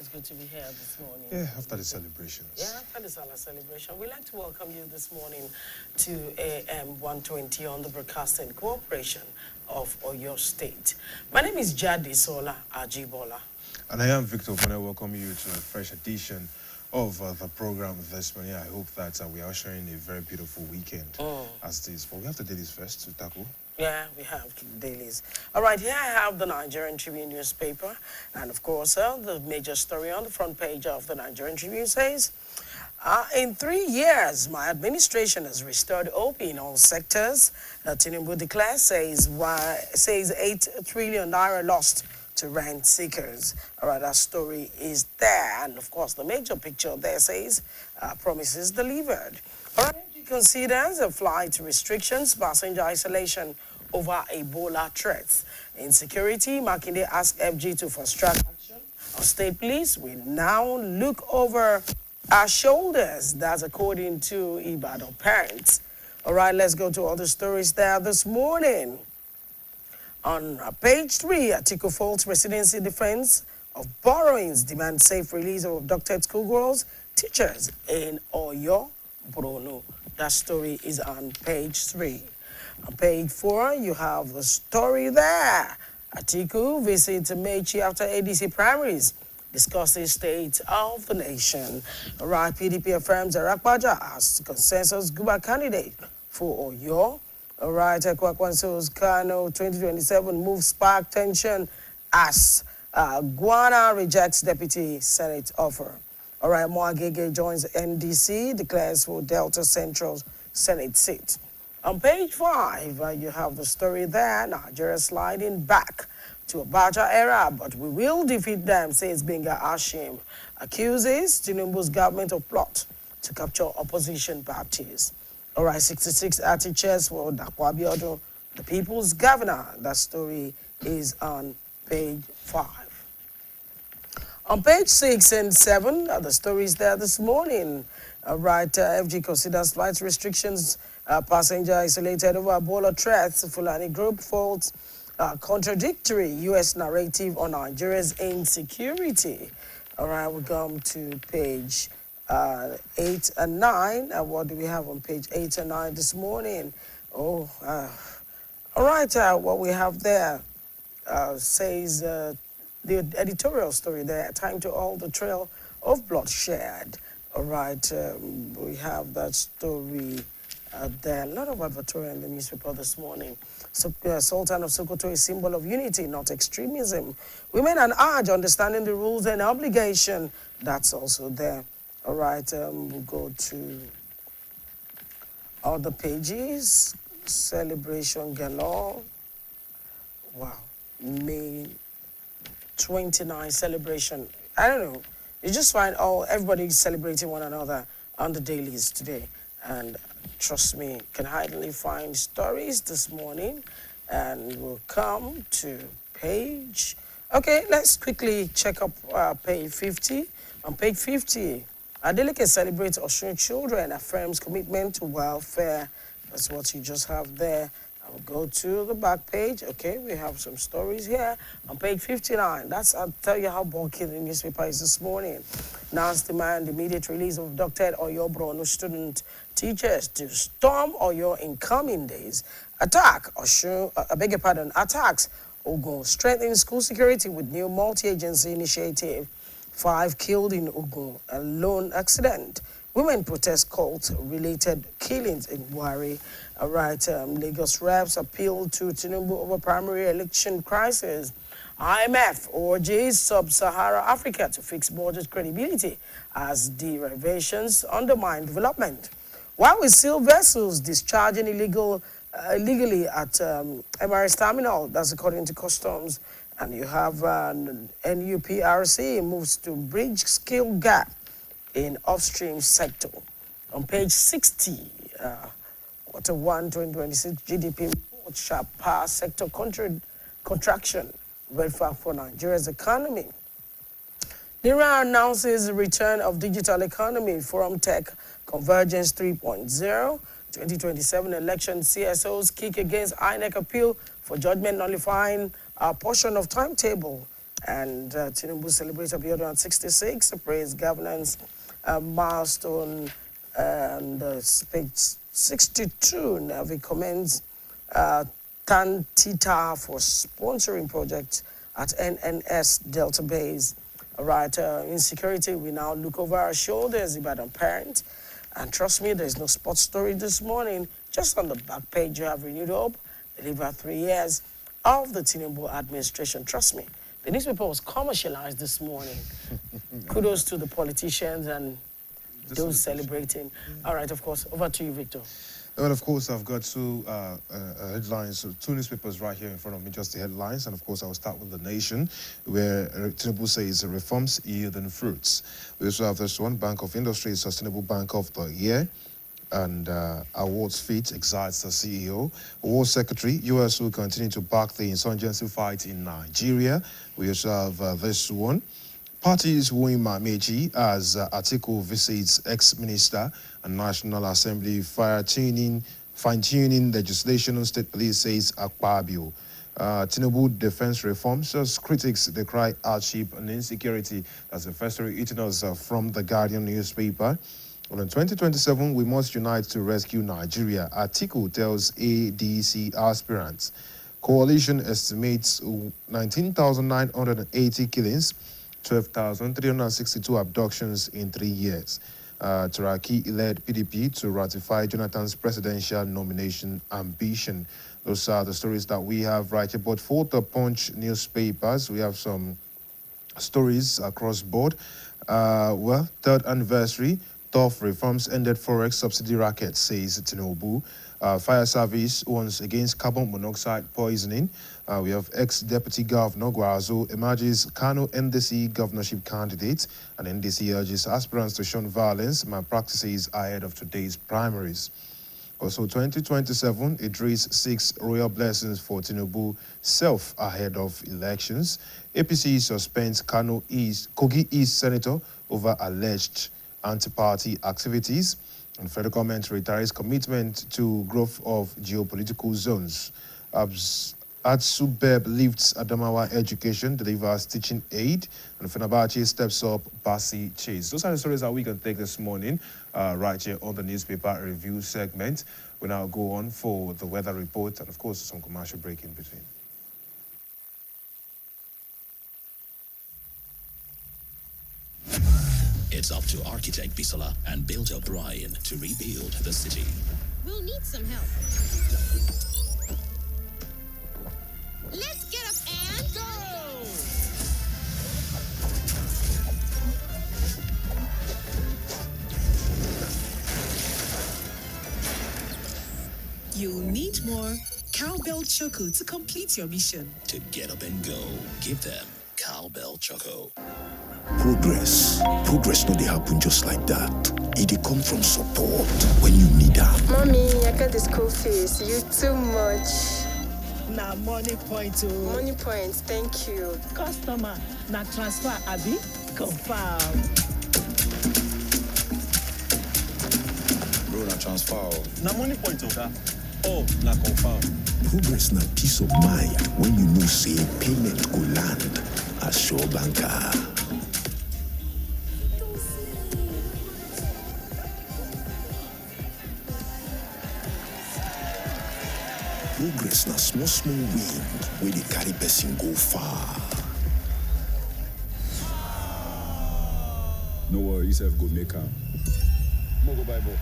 It's good to be here this morning. Yeah, after the celebrations. Yeah, after the Salah celebration. We'd like to welcome you this morning to AM120 on the Broadcasting Corporation of Oyo State. My name is Jadi Sola Ajibola. And I am Victor. I welcome you to a fresh edition of the program this morning. I hope that we are sharing a very beautiful weekend as this. But we have the dailies first to tackle. Yeah, we have dailies. All right, here I have the Nigerian Tribune newspaper. And of course, the major story on the front page of the Nigerian Tribune says, in 3 years, my administration has restored hope in all sectors. Tinubu declares, says 8 trillion naira lost to rent seekers. All right, that story is there. And of course, the major picture there says, promises delivered. All right, he considers flight restrictions, passenger isolation over Ebola threats. Insecurity, Makinde asked FG to fast-track action. Our state police will now look over our shoulders. That's according to Ibadan parents. All right, let's go to other stories there this morning. On page 3, Atiku faults presidency defense of borrowings, demand safe release of abducted schoolgirls, teachers in Oyo, Borno. That story is on page 3. On page 4, you have the story there. Atiku visits Mechi after ADC primaries, discusses state of the nation. All right, PDP affirms Arakbaja as consensus Guba candidate for Oyo. All right, Kwakwanso's Kano 2027 move spark tension as Guana rejects deputy Senate offer. All right, Moagege joins NDC, declares for Delta Central's Senate seat. On page 5, you have the story there. Nigeria sliding back to a Abacha era, but we will defeat them, says Benga Ashim. Accuses Tinubu's government of plot to capture opposition parties. All right, 66 artichers for Dapo Abiodun, the people's governor. That story is on page 5. On page 6 and 7, the stories there this morning. All right, FG considers flight restrictions, passenger isolated over Ebola threats, Fulani group faults, contradictory U.S. narrative on Nigeria's insecurity. All right, we come to page 8 and 9. What do we have on page 8 and 9 this morning? All right, what we have there says the editorial story there, time to all the trail of bloodshed. All right, we have that story there. A lot of advertorial in the newspaper this morning. So, Sultan of Sokoto is symbol of unity, not extremism. Women and urge understanding the rules and obligation. That's also there. All right, we'll go to other pages. Celebration galore. Wow. May 29 celebration. I don't know. You just find everybody celebrating one another on the dailies today. And trust me, can hardly find stories this morning. And we'll come to page. Okay, let's quickly check up page 50. On page 50, Adeleke celebrates Osun children, affirms commitment to welfare. That's what you just have there. I'll go to the back page. Okay, we have some stories here. On page 59, I'll tell you how bulky the newspaper is this morning. Now demand immediate release of abducted Oyo Borno student teachers to storm Oyo in coming days. Attacks Ogun, strengthening school security with new multi-agency initiative. 5 killed in Ogun, a lone accident. Women protest cult-related killings in Wari. All right, Lagos reps appeal to Tinubu over primary election crisis. IMF urges Sub-Sahara Africa to fix borders credibility as derivations undermine development. While we see vessels discharging illegally at MRS terminal, that's according to customs, and you have NUPRC moves to bridge skill gap in upstream sector. On page 60, quarter 1, 2026 GDP report, sharp power sector contraction, red flag for Nigeria's economy. NIRA announces the return of digital economy, Forum Tech Convergence 3.0, 2027 election CSOs kick against INEC appeal for judgment nullifying a portion of timetable. And Tinubu celebrates Abiodun at 66, praise governance milestone, and page 62. Now he commends Tantita for sponsoring projects at NNS Delta Base. All right, insecurity, we now look over our shoulders, Ibadan parent. And trust me, there's no sports story this morning. Just on the back page, you have renewed hope, deliver 3 years of the Tinubu administration. Trust me, the newspaper was commercialized this morning. Kudos to the politicians and those celebrating. All right, of course, over to you, Victor. Well, of course, I've got two headlines, two newspapers right here in front of me, just the headlines. And, of course, I'll start with The Nation, where Tinubu says reforms yielding fruits. We also have this one, Bank of Industry, Sustainable Bank of the Year. And awards feat excites the CEO. War Secretary, U.S. will continue to back the insurgency fight in Nigeria. We also have this one. Parties wooing Meji as Atiku visits ex-minister and National Assembly fine-tuning legislation on state police, says Akpabio. Tinubu defense reforms, as critics decry hardship and insecurity. That's the first story eating us from the Guardian newspaper. Well, in 2027, we must unite to rescue Nigeria, Atiku tells ADC aspirants. Coalition estimates 19,980 killings, 12,362 abductions in 3 years. Turaki led PDP to ratify Jonathan's presidential nomination ambition. Those are the stories that we have right here. But for the Punch newspapers, we have some stories across board. Well, third anniversary, tough reforms ended forex subsidy racket, says Tinubu. Fire service warns against carbon monoxide poisoning. We have ex-deputy governor Guazo emerges Kano NDC governorship candidate, and NDC urges aspirants to shun violence malpractices ahead of today's primaries. Also, 2027, Idris seeks royal blessings for Tinubu self ahead of elections. APC suspends Kogi East senator over alleged anti-party activities. And federal government reiterates commitment to growth of geopolitical zones. Atsubeb lifts Adamawa education, delivers teaching aid, and Fenerbahce steps up Basi Chase. Those are the stories that we can take this morning right here on the newspaper review segment. We now go on for the weather report and, of course, some commercial break in between. It's up to architect Bisola and builder Brian to rebuild the city. We'll need some help. Let's get up and go! You'll need more Cowbell Choco to complete your mission. To get up and go, give them Cowbell Choco. Progress no dey happen just like that. It dey come from support when you need am. Mommy, I got the school fees. You too much. Na money point o. Money points, thank you. Customer, na transfer abi? Confirm. Bro, na transfer. Na money point oga. Oh, na confirm. Progress na peace of mind when you know say payment go land as Sure Banker. Progress na small win wey dey carry person go far. No worry, yourself go make am. Mo go buy ball.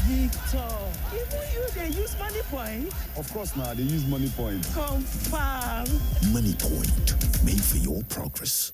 Victor, even you dey use money point? Of course now, they use money point. Confirm. Money Point, made for your progress.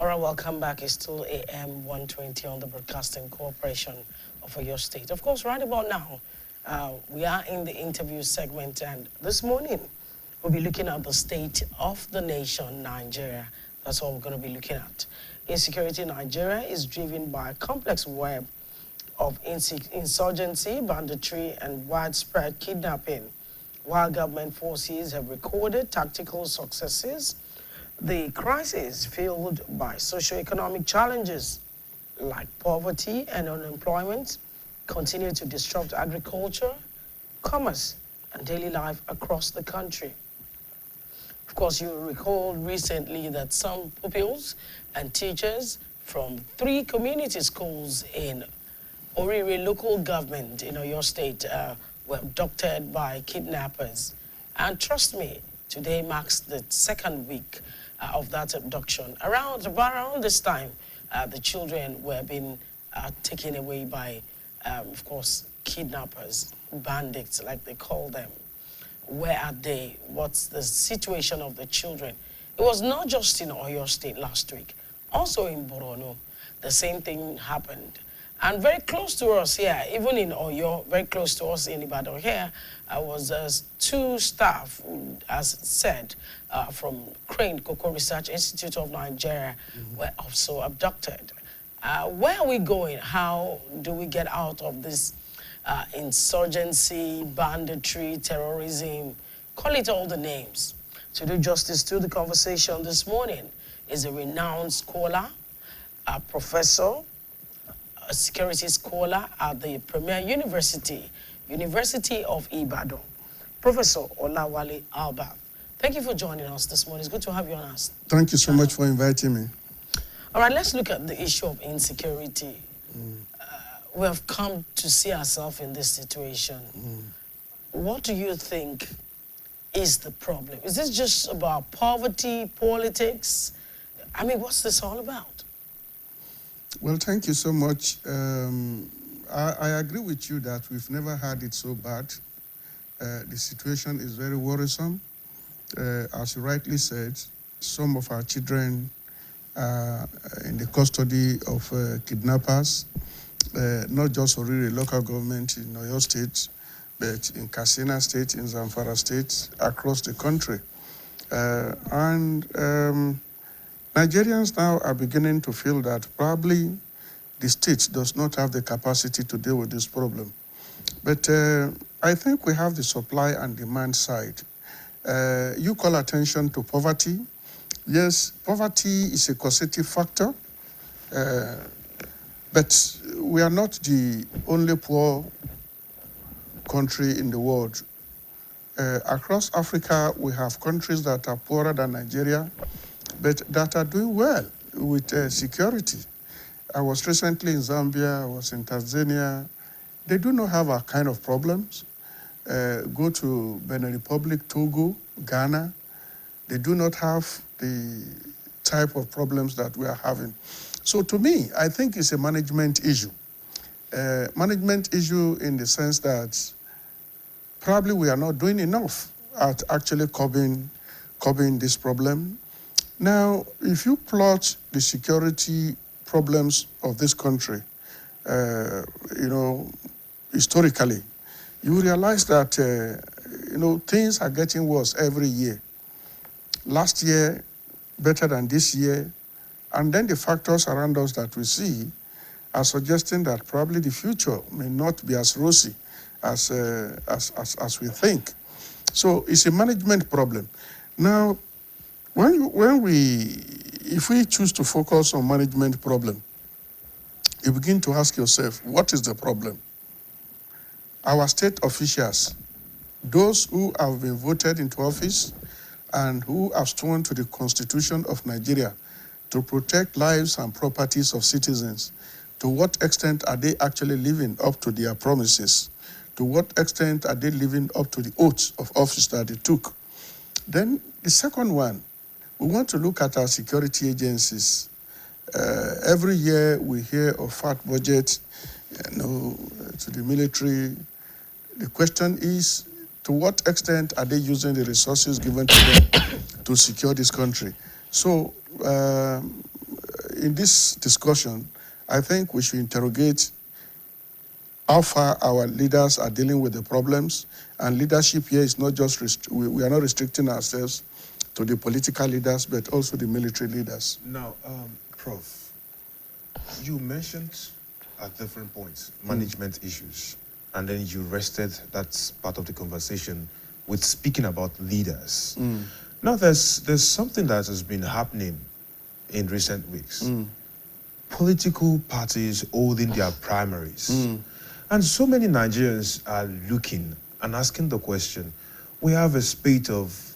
All right, welcome back. It's still AM120 on the Broadcasting Corporation of your state. Of course, right about now, we are in the interview segment, and this morning we'll be looking at the state of the nation, Nigeria. That's what we're going to be looking at. Insecurity in Nigeria is driven by a complex web of insurgency, banditry, and widespread kidnapping. While government forces have recorded tactical successes, the crisis fueled by socio-economic challenges like poverty and unemployment continue to disrupt agriculture, commerce, and daily life across the country. Of course, you recall recently that some pupils and teachers from 3 community schools in Orire local government in Oyo State were abducted by kidnappers. And trust me, today marks the 2nd week of that abduction. Around this time, the children were being taken away by, of course, kidnappers, bandits, like they call them. Where are they? What's the situation of the children? It was not just in Oyo State last week. Also in Borno, the same thing happened. And very close to us here, even in Oyo, very close to us in Ibadan here, was 2 staff, as said, from Crane Cocoa Research Institute of Nigeria, were also abducted. Where are we going? How do we get out of this insurgency, banditry, terrorism? Call it all the names. To do justice to the conversation this morning is a renowned scholar, a professor, a security scholar at the premier University of Ibadan, Professor Olawale Alba. Thank you for joining us this morning. It's good to have you on us. Thank you so much for inviting me. All right, let's look at the issue of insecurity. We have come to see ourselves in this situation. What do you think is the problem? Is this just about poverty, politics? I mean, what's this all about? Well, thank you so much. I agree with you that we've never had it so bad. The situation is very worrisome. As you rightly said, some of our children are in the custody of kidnappers, not just Orire local government in Oyo State, but in Katsina State, in Zamfara State, across the country. Nigerians now are beginning to feel that probably the state does not have the capacity to deal with this problem. But I think we have the supply and demand side. You call attention to poverty. Yes, poverty is a causative factor, but we are not the only poor country in the world. Across Africa, we have countries that are poorer than Nigeria, but that are doing well with security. I was recently in Zambia, I was in Tanzania. They do not have our kind of problems. Go to Benin Republic, Togo, Ghana. They do not have the type of problems that we are having. So to me, I think it's a management issue. Management issue in the sense that probably we are not doing enough at actually curbing this problem. Now, if you plot the security problems of this country, historically, you realize that, things are getting worse every year. Last year, better than this year, and then the factors around us that we see are suggesting that probably the future may not be as rosy as we think. So it's a management problem. Now, if we choose to focus on management problem, you begin to ask yourself, what is the problem? Our state officials, those who have been voted into office and who have sworn to the Constitution of Nigeria to protect lives and properties of citizens, to what extent are they actually living up to their promises? To what extent are they living up to the oaths of office that they took? Then the second one, we want to look at our security agencies. Every year we hear of fat budget, to the military. The question is, to what extent are they using the resources given to them to secure this country? So in this discussion, I think we should interrogate how far our leaders are dealing with the problems. And leadership here is not just, we are not restricting ourselves to the political leaders, but also the military leaders. Now, Prof, you mentioned at different points management issues, and then you rested that part of the conversation with speaking about leaders. Now, there's something that has been happening in recent weeks. Political parties holding their primaries. And so many Nigerians are looking and asking the question, we have a spate of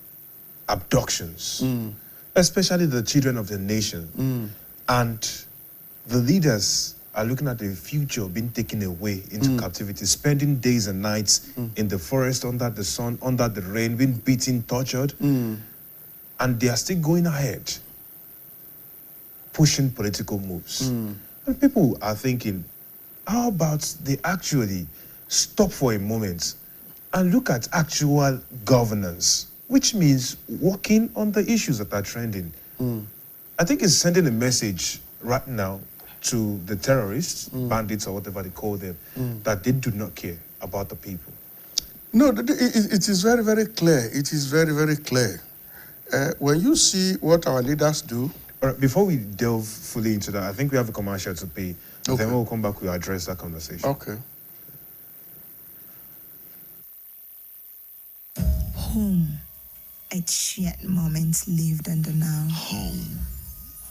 abductions, especially the children of the nation. And the leaders are looking at the future being taken away into captivity, spending days and nights in the forest, under the sun, under the rain, being beaten, tortured. And they are still going ahead, pushing political moves. And people are thinking, how about they actually stop for a moment and look at actual governance, which means working on the issues that are trending. I think it's sending a message right now to the terrorists, bandits or whatever they call them, that they do not care about the people. No, it is very, very clear. It is very, very clear. When you see what our leaders do. All right, before we delve fully into that, I think we have a commercial to pay. Okay. Then we'll come back, we'll address that conversation. Okay. Home. It's shared moments lived in the now. Home.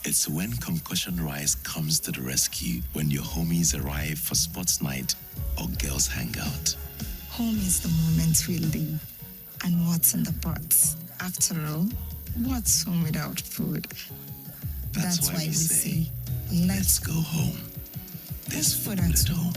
It's when concussion rice comes to the rescue, when your homies arrive for sports night or girls hangout. Home is the moments we live and what's in the pots. After all, what's home without food? That's why we say, let's go home. There's food at home.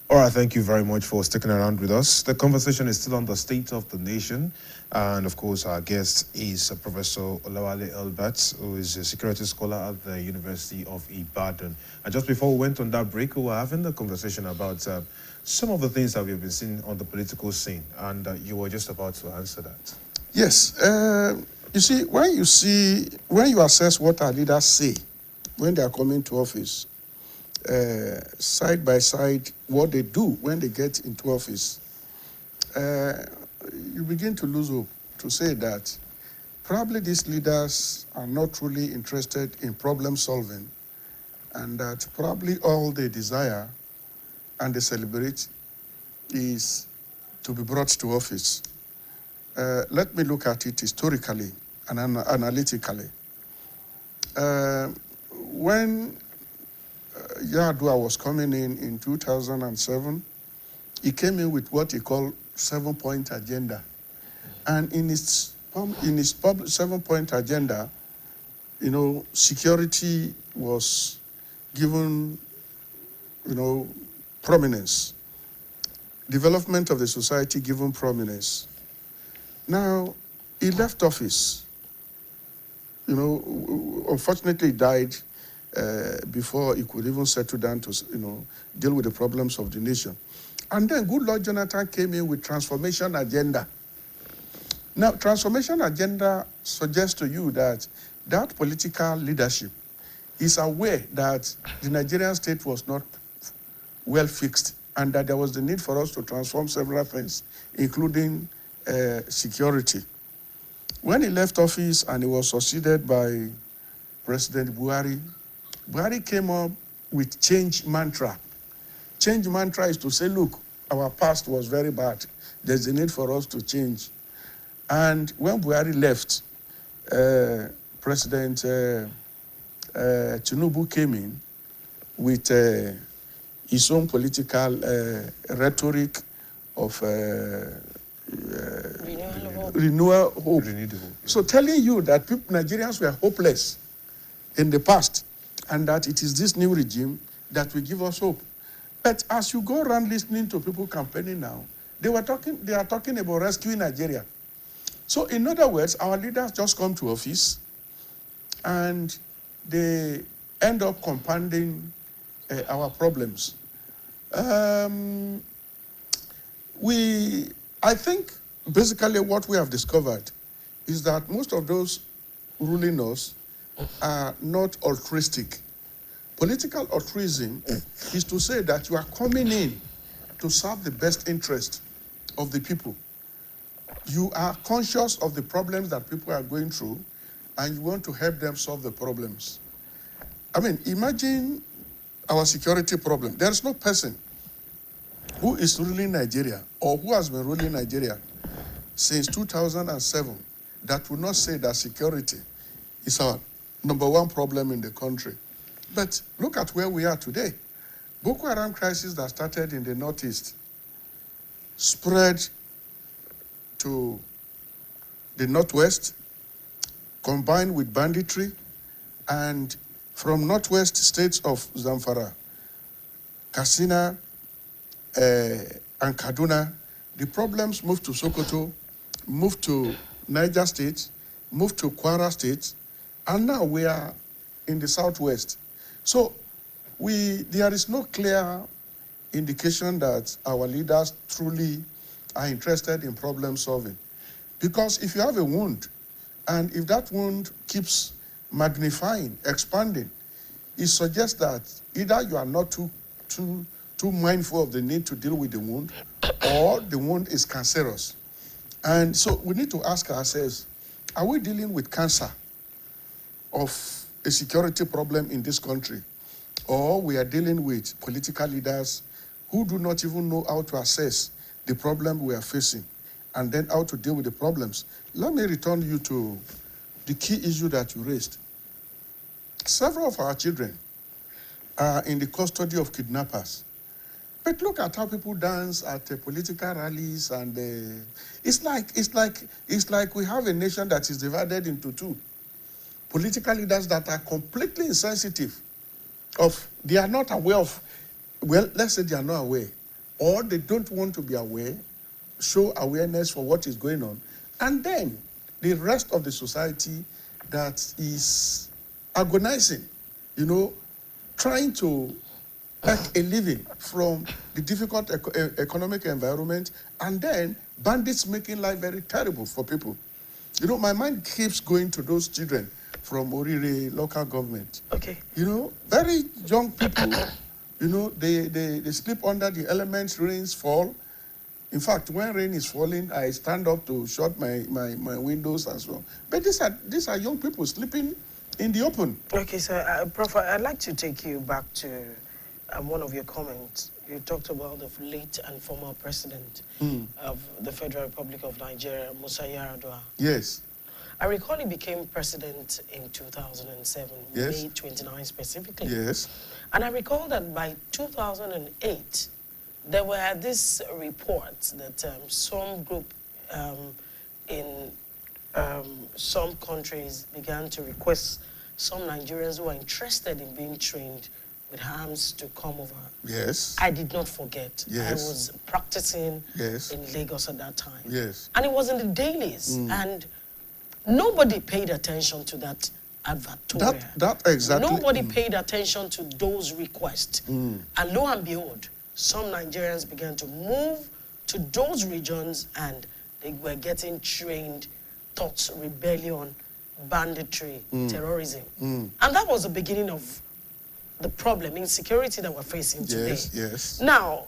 All right, thank you very much for sticking around with us. The conversation is still on the state of the nation. And of course, our guest is Professor Olawale Albert, who is a security scholar at the University of Ibadan. And just before we went on that break, we were having a conversation about some of the things that we've been seeing on the political scene. And you were just about to answer that. Yes. You see, when you assess what our leaders say when they are coming to office, side by side, what they do when they get into office, you begin to lose hope to say that probably these leaders are not truly interested in problem solving, and that probably all they desire and they celebrate is to be brought to office. Let me look at it historically and analytically. When Yadua was coming in 2007, he came in with what he called 7-point agenda. And in his 7-point agenda, you know, security was given, you know, prominence. Development of the society given prominence. Now, he left office. You know, unfortunately, he died before he could even settle down to, you know, deal with the problems of the nation. And then good Lord Jonathan came in with transformation agenda. Now, transformation agenda suggests to you that that political leadership is aware that the Nigerian state was not well fixed and that there was the need for us to transform several things, including security. When he left office and he was succeeded by President Buhari, Buhari came up with change mantra. Change mantra is to say, look, our past was very bad. There's a need for us to change. And when Buhari left, President Tinubu came in with his own political rhetoric of renewal hope. So telling you that Nigerians were hopeless in the past and that it is this new regime that will give us hope. But as you go around listening to people campaigning now, they are talking about rescuing Nigeria. So in other words, our leaders just come to office and they end up compounding our problems. I think basically what we have discovered is that most of those ruling us are not altruistic. Political altruism is to say that you are coming in to serve the best interest of the people. You are conscious of the problems that people are going through and you want to help them solve the problems. I mean, imagine our security problem. There is no person who is ruling Nigeria or who has been ruling Nigeria since 2007 that will not say that security is our #1 problem in the country. But look at where we are today. Boko Haram crisis that started in the Northeast spread to the Northwest, combined with banditry, and from Northwest states of Zamfara, Katsina, and Kaduna, the problems moved to Sokoto, moved to Niger State, moved to Kwara State, and now we are in the Southwest. So there is no clear indication that our leaders truly are interested in problem solving. Because if you have a wound, and if that wound keeps magnifying, expanding, it suggests that either you are not too mindful of the need to deal with the wound, or the wound is cancerous. And so we need to ask ourselves, are we dealing with cancer of a security problem in this country, or we are dealing with political leaders who do not even know how to assess the problem we are facing and then how to deal with the problems? Let me return you to the key issue that you raised. Several of our children are in the custody of kidnappers. But look at how people dance at political rallies, and it's like we have a nation that is divided into two. Political leaders that are completely insensitive they are not aware of, well, let's say they are not aware, or they don't want to be aware, show awareness for what is going on, and then the rest of the society that is agonizing, trying to make a living from the difficult economic environment, and then bandits making life very terrible for people. My mind keeps going to those children from Orire local government. Okay. Very young people, they sleep under the elements, rains fall. In fact, when rain is falling, I stand up to shut my windows and so on. But these are young people sleeping in the open. Okay, so Prof, I'd like to take you back to one of your comments. You talked about the late and former president of the Federal Republic of Nigeria, Musa Yar'Adua. Yes. I recall he became president in 2007, yes. May 29 specifically. Yes. And I recall that by 2008, there were these reports that some group in some countries began to request some Nigerians who were interested in being trained with arms to come over. Yes. I did not forget. Yes. I was practicing yes. in Lagos at that time. Yes. And it was in the dailies. And nobody paid attention to that advertorial. That exactly. Nobody paid attention to those requests. And lo and behold, some Nigerians began to move to those regions and they were getting trained, thoughts, rebellion, banditry, terrorism. And that was the beginning of the problem, insecurity that we're facing today. Yes, yes. Now,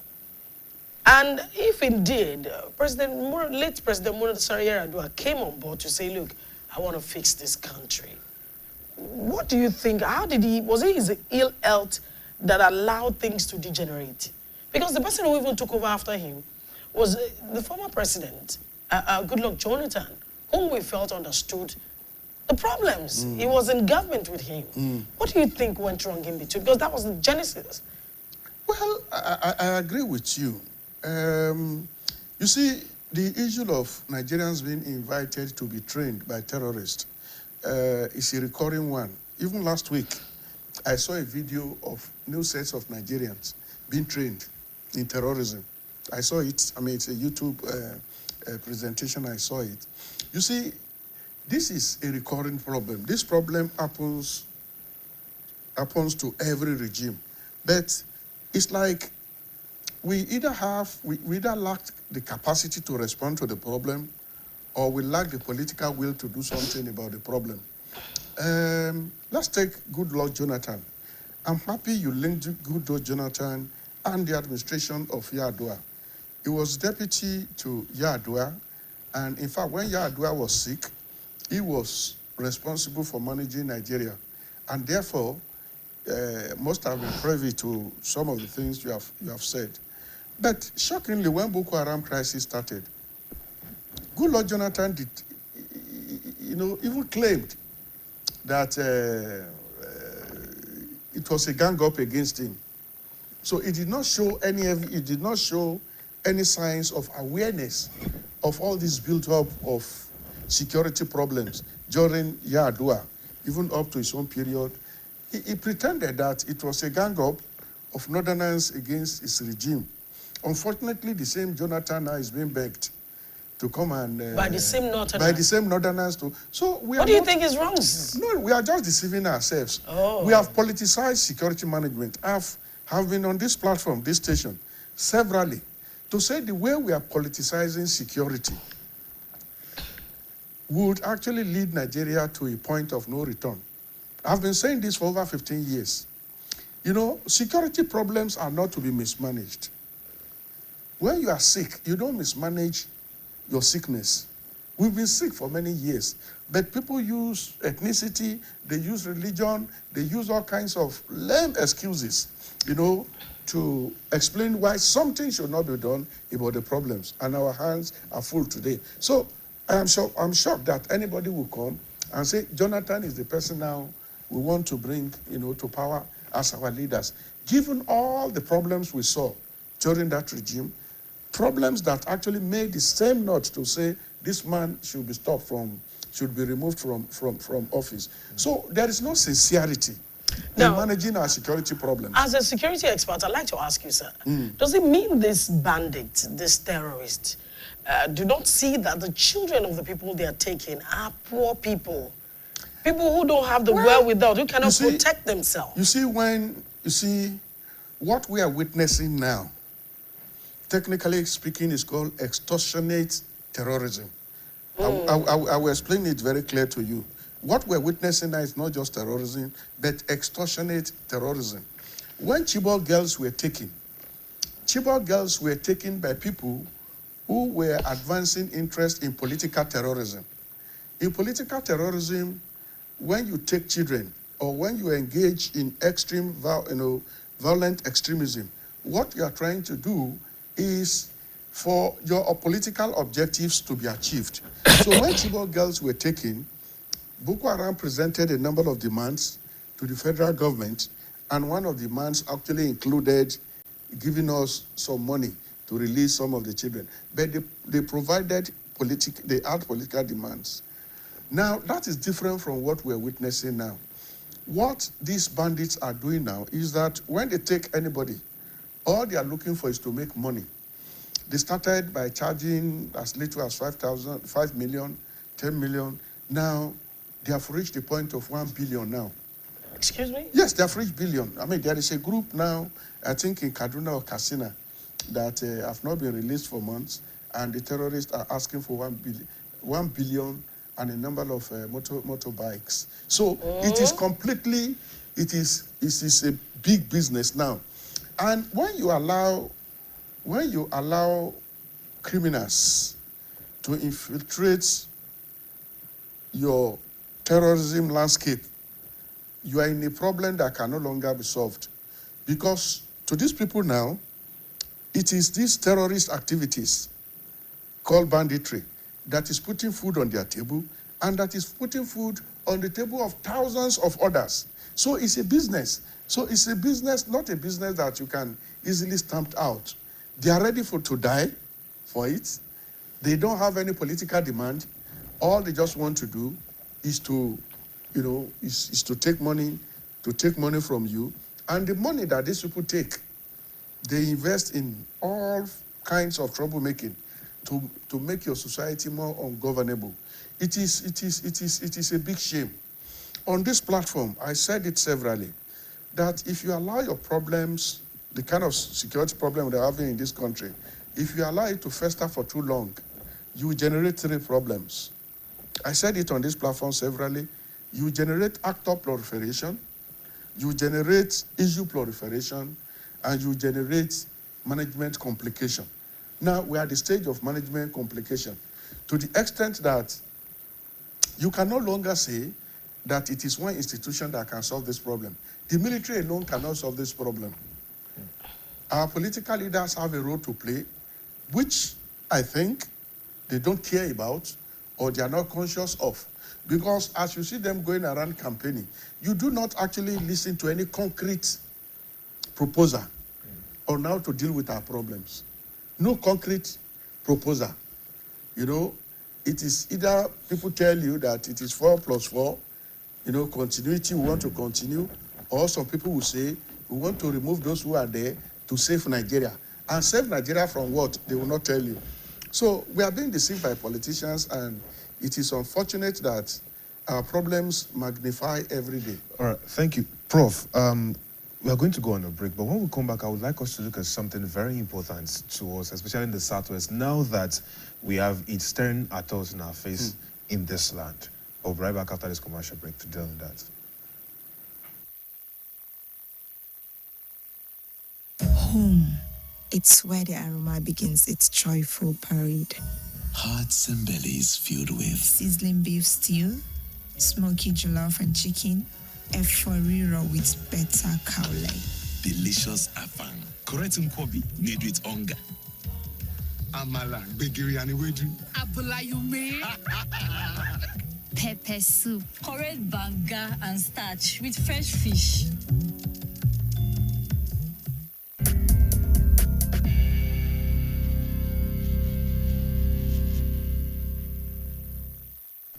and if indeed late President Musa Yar'Adua came on board to say, look, I want to fix this country. What do you think? Was it his ill health that allowed things to degenerate? Because the person who even took over after him was the former president, Goodluck Jonathan, whom we felt understood the problems. He was in government with him. What do you think went wrong in between? Because that was the genesis. Well, I agree with you. You see, the issue of Nigerians being invited to be trained by terrorists is a recurring one. Even last week, I saw a video of new sets of Nigerians being trained in terrorism. I saw it. I mean, it's a YouTube presentation. I saw it. You see, this is a recurring problem. This problem happens to every regime. But it's like we either lack the capacity to respond to the problem, or we lack the political will to do something about the problem. Let's take Goodluck Jonathan. I'm happy you linked Goodluck Jonathan and the administration of Yar'Adua. He was deputy to Yar'Adua, and in fact, when Yar'Adua was sick, he was responsible for managing Nigeria, and therefore must have been privy to some of the things you have said. But shockingly, when Boko Haram crisis started, Goodluck Jonathan did, even claimed that it was a gang up against him. So it did not show any signs of awareness of all this build-up of security problems during Yar'Adua, even up to his own period. He pretended that it was a gang up of northerners against his regime. Unfortunately, the same Jonathan now is being begged to come and... by the same northerners? By the same northerners to... So we what do you think is wrong? No, we are just deceiving ourselves. Oh. We have politicized security management. Have been on this platform, this station, severally, to say the way we are politicizing security would actually lead Nigeria to a point of no return. I've been saying this for over 15 years. Security problems are not to be mismanaged. When you are sick, you don't mismanage your sickness. We've been sick for many years, but people use ethnicity, they use religion, they use all kinds of lame excuses, to explain why something should not be done about the problems, and our hands are full today. So I'm shocked that anybody will come and say, Jonathan is the person now we want to bring, to power as our leaders. Given all the problems we saw during that regime, problems that actually made the same note to say this man should be removed from office. So there is no sincerity in managing our security problems. As a security expert, I'd like to ask you, sir, does it mean these bandits, these terrorists, do not see that the children of the people they are taking are poor people? People who don't have the wherewithal, who cannot protect themselves. You see, what we are witnessing now, technically speaking, is called extortionate terrorism. I will explain it very clear to you. What we're witnessing now is not just terrorism, but extortionate terrorism. When Chibok girls were taken by people who were advancing interest in political terrorism. In political terrorism, when you take children or when you engage in extreme, violent extremism, what you are trying to do is for your political objectives to be achieved. So when Chibok girls were taken, Boko Haram presented a number of demands to the federal government, and one of the demands actually included giving us some money to release some of the children. But they provided political demands. Now, that is different from what we're witnessing now. What these bandits are doing now is that when they take anybody, all they are looking for is to make money. They started by charging as little as 5 million, 10 million. Now, they have reached the point of 1 billion now. Excuse me? Yes, they have reached billion. I mean, there is a group now, I think in Kaduna or Katsina, that have not been released for months, and the terrorists are asking for 1 billion and a number of motorbikes. So it is completely, it is a big business now. And when you allow criminals to infiltrate your terrorism landscape, you are in a problem that can no longer be solved. Because to these people now, it is these terrorist activities called banditry that is putting food on their table, and that is putting food on the table of thousands of others. So it's a business. So it's a business, not a business that you can easily stamp out. They are ready to die for it. They don't have any political demand. All they just want to do is to, is to take money from you. And the money that these people take, they invest in all kinds of troublemaking to make your society more ungovernable. It is a big shame. On this platform, I said it severally, that if you allow your problems, the kind of security problem they're having in this country, if you allow it to fester for too long, you generate three problems. I said it on this platform severally. You generate actor proliferation, you generate issue proliferation, and you generate management complication. Now, we are at the stage of management complication to the extent that you can no longer say that it is one institution that can solve this problem. The military alone cannot solve this problem. Our political leaders have a role to play, which I think they don't care about or they are not conscious of. Because as you see them going around campaigning, you do not actually listen to any concrete proposal on how to deal with our problems. No concrete proposal. It is either people tell you that it is 4 plus 4, continuity, we want to continue, or some people will say, we want to remove those who are there to save Nigeria. And save Nigeria from what? They will not tell you. So we are being deceived by politicians, and it is unfortunate that our problems magnify every day. All right, thank you. Prof, we are going to go on a break, but when we come back, I would like us to look at something very important to us, especially in the Southwest, now that we have it staring at us in our face in this land. I'll be right back after this commercial break to deal with that. Home. It's where the aroma begins its joyful parade. Hearts and bellies filled with sizzling beef stew, smoky jollof and chicken, eforiro with better cow leg. Delicious afang, correct nkwobi made with onga. Amala, begiri and wedu. Abula yume. Pepper soup, correct banga and starch with fresh fish.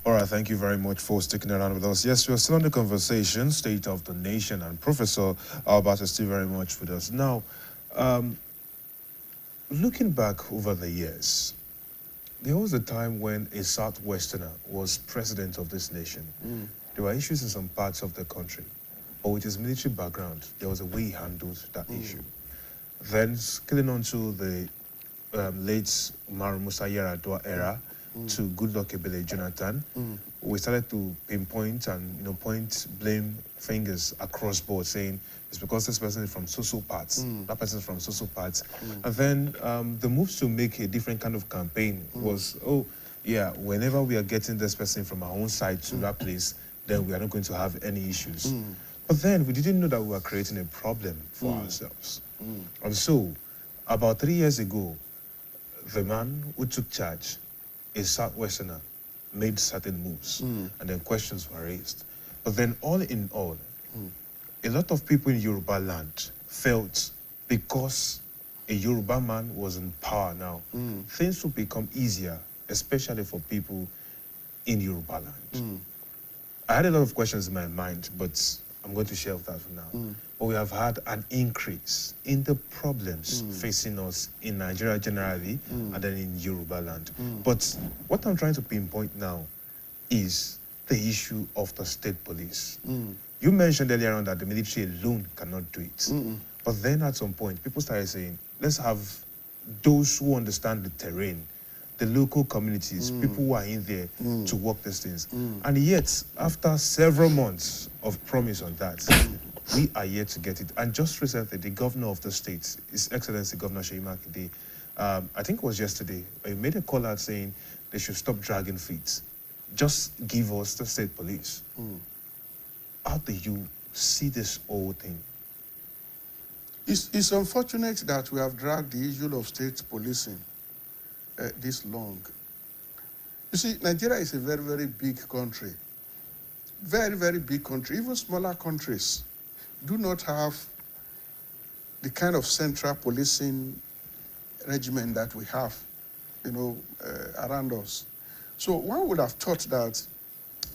All right, thank you very much for sticking around with us. Yes, we're still on the conversation, State of the Nation, and Professor Albert is still very much with us. Now, looking back over the years, there was a time when a Southwesterner was president of this nation. There were issues in some parts of the country, but with his military background, there was a way he handled that issue. Then, scaling on to the late Umaru Musa Yar'Adua era, to Goodluck Ebele Jonathan, we started to pinpoint and point blame fingers across board, saying it's because this person is from so-so parts, that person is from so-so parts. And then the moves to make a different kind of campaign was, oh, yeah, whenever we are getting this person from our own side to that place, then we are not going to have any issues. But then we didn't know that we were creating a problem for ourselves. And so, about 3 years ago, the man who took charge, a Southwesterner, made certain moves, and then questions were raised. But then all in all, a lot of people in Yoruba land felt because a Yoruba man was in power now, things would become easier, especially for people in Yoruba land. I had a lot of questions in my mind, but I'm going to shelve that for now. But we have had an increase in the problems facing us in Nigeria generally, and then in Yoruba land. But what I'm trying to pinpoint now is the issue of the state police. You mentioned earlier on that the military alone cannot do it. But then at some point, people started saying, let's have those who understand the terrain, the local communities, people who are in there to work these things. And yet, after several months of promise on that, we are yet to get it. And just recently, the governor of the state, His Excellency Governor Seyi Makinde, I think it was yesterday, he made a call out saying they should stop dragging feet. Just give us the state police. How do you see this whole thing? It's unfortunate that we have dragged the issue of state policing this long. You see, Nigeria is a very, very big country. Very, very big country. Even smaller countries do not have the kind of central policing regimen that we have, around us. So one would have thought that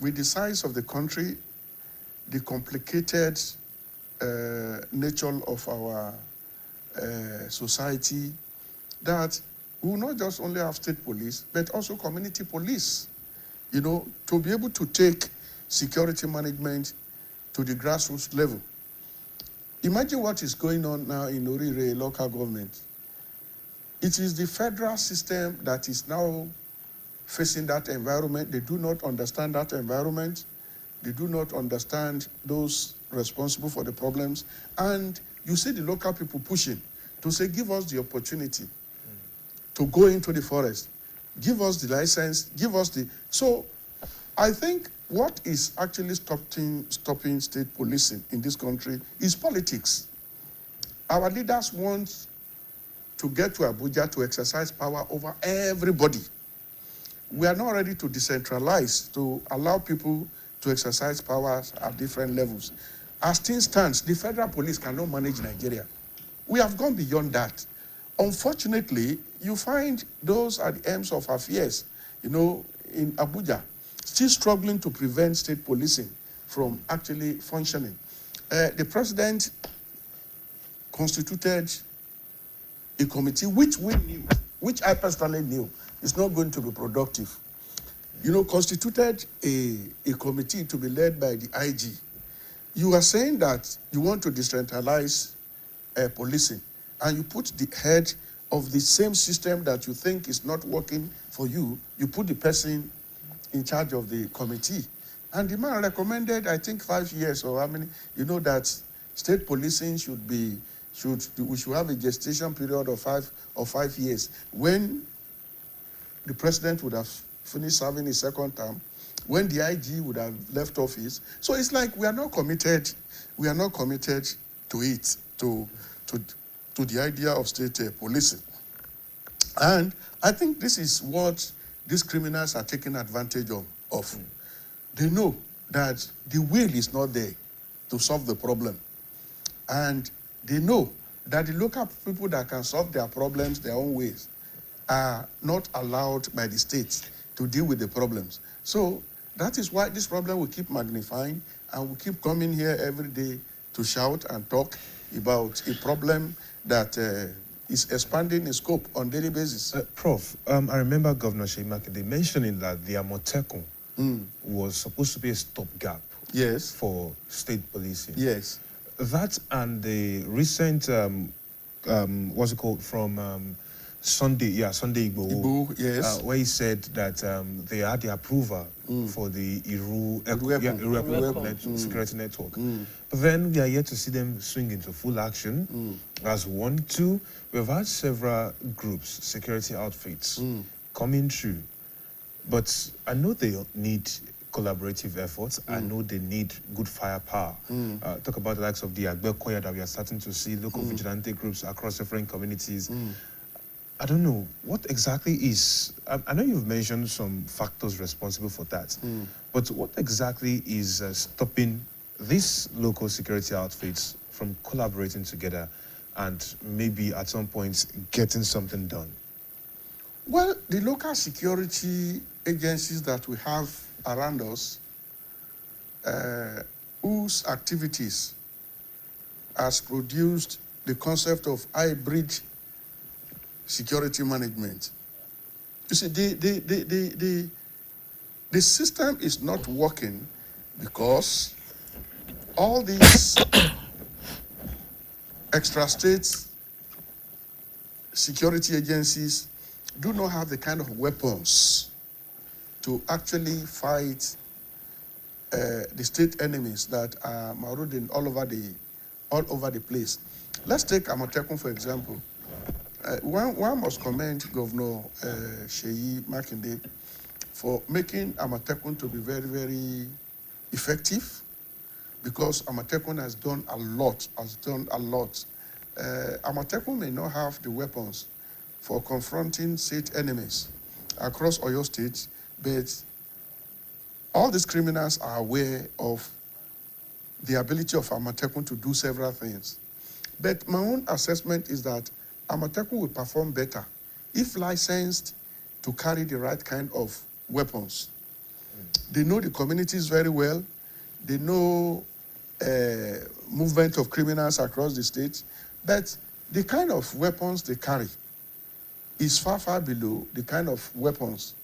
with the size of the country, the complicated nature of our society, that we will not just only have state police, but also community police, to be able to take security management to the grassroots level. Imagine what is going on now in Orire local government. It is the federal system that is now facing that environment. They do not understand that environment. They do not understand those responsible for the problems. And you see the local people pushing to say, give us the opportunity to go into the forest. Give us the license, give us the... So I think what is actually stopping state policing in this country is politics. Our leaders want to get to Abuja to exercise power over everybody. We are not ready to decentralize, to allow people to exercise powers at different levels. As things stand, the federal police cannot manage Nigeria. We have gone beyond that. Unfortunately, you find those at the ends of affairs, in Abuja, still struggling to prevent state policing from actually functioning. The president constituted a committee which we knew, which I personally knew, is not going to be productive. Constituted a committee to be led by the IG. You are saying that you want to decentralize policing, and you put the head of the same system that you think is not working for you, you put the person in charge of the committee. And the man recommended, I think, 5 years or how many, that state policing we should have a gestation period of 5 years. When the president would have finished serving his second term, when the IG would have left office. So it's like we are not committed to it, to the idea of state policing. And I think this is what these criminals are taking advantage of. They know that the will is not there to solve the problem. And they know that the local people that can solve their problems their own ways are not allowed by the state to deal with the problems. So that is why this problem will keep magnifying, and we keep coming here every day to shout and talk about a problem that is expanding in scope on a daily basis. Prof, I remember Governor Seyi Makinde mentioning that the Amotekun was supposed to be a stopgap for state policing. Yes. That and the recent, what's it called, from Sunday Igboho, yes. Where he said that they had the approval for the Iru security network. But then we are yet to see them swing into full action. As one, two, we've had several groups, security outfits, coming through. But I know they need collaborative efforts. I know they need good firepower. Talk about the likes of the Agbekoya that we are starting to see, local vigilante groups across different communities. I don't know, what exactly is, I know you've mentioned some factors responsible for that, but what exactly is stopping these local security outfits from collaborating together and maybe at some point getting something done? Well, the local security agencies that we have around us, whose activities has produced the concept of hybrid security management. You see, the system is not working because all these extra-state security agencies do not have the kind of weapons to actually fight the state enemies that are marauding all over the place. Let's take Amotekun, for example. One must commend Governor Seyi Makinde for making Amotekun to be very, very effective, because Amotekun has done a lot, Amotekun may not have the weapons for confronting state enemies across Oyo State, but all these criminals are aware of the ability of Amatekun to do several things. But my own assessment is that Amatekun will perform better if licensed to carry the right kind of weapons. They know the communities very well. They know movement of criminals across the state. But the kind of weapons they carry is far, far below the kind of weapons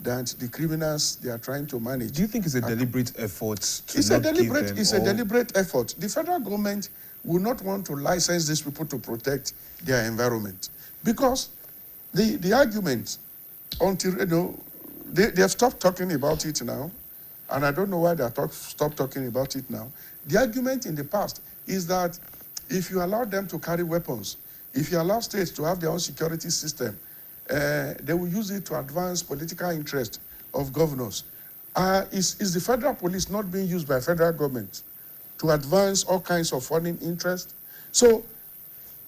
that the criminals they are trying to manage. Do you think it's a deliberate effort to It's not a give them It's a deliberate effort. The federal government will not want to license these people to protect their environment because the argument until they have stopped talking about it now, and I don't know why they stopped talking about it now. The argument in the past is that if you allow them to carry weapons, if you allow states to have their own security system, they will use it to advance political interest of governors. Is the federal police not being used by federal government to advance all kinds of foreign interest? So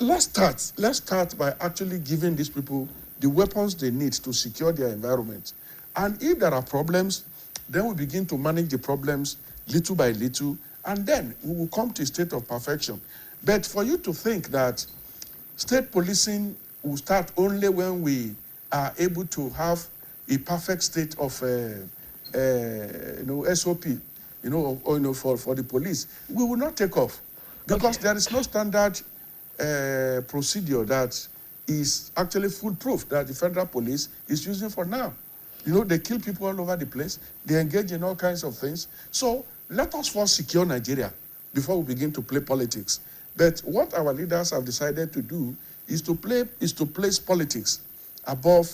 let's start by actually giving these people the weapons they need to secure their environment. And if there are problems, then we begin to manage the problems little by little, and then we will come to a state of perfection. But for you to think that state policing will start only when we are able to have a perfect state of SOP, for the police, we will not take off because there is no standard procedure that is actually foolproof that the federal police is using for now. They kill people all over the place. They engage in all kinds of things. So let us first secure Nigeria before we begin to play politics. But what our leaders have decided to do is to place politics above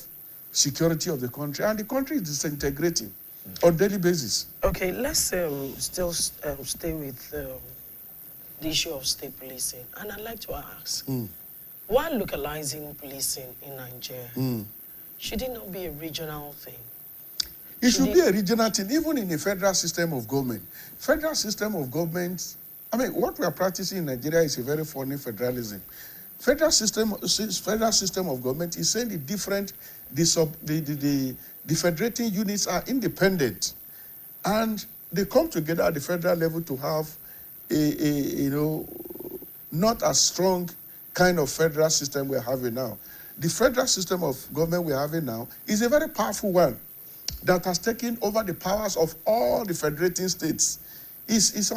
security of the country, and the country is disintegrating on a daily basis. Okay, let's still stay with the issue of state policing, and I'd like to ask, why localizing policing in Nigeria? Should it not be a regional thing? It should be a regional thing, even in a federal system of government. Federal system of government, what we are practicing in Nigeria is a very funny federalism. Federal system of government is saying the federating units are independent, and they come together at the federal level to have not as strong kind of federal system we're having now. The federal system of government we're having now is a very powerful one that has taken over the powers of all the federating states. It's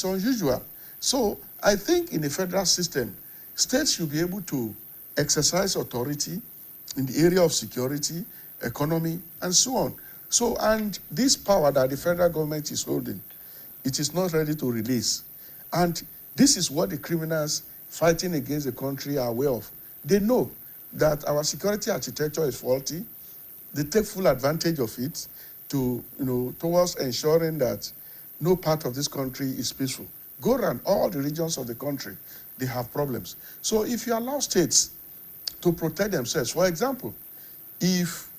unusual. So I think in the federal system, states should be able to exercise authority in the area of security, economy, and so on. So, and this power that the federal government is holding, it is not ready to release. And this is what the criminals fighting against the country are aware of. They know that our security architecture is faulty. They take full advantage of it towards ensuring that no part of this country is peaceful. Go around all the regions of the country, they have problems. So if you allow states to protect themselves, for example, if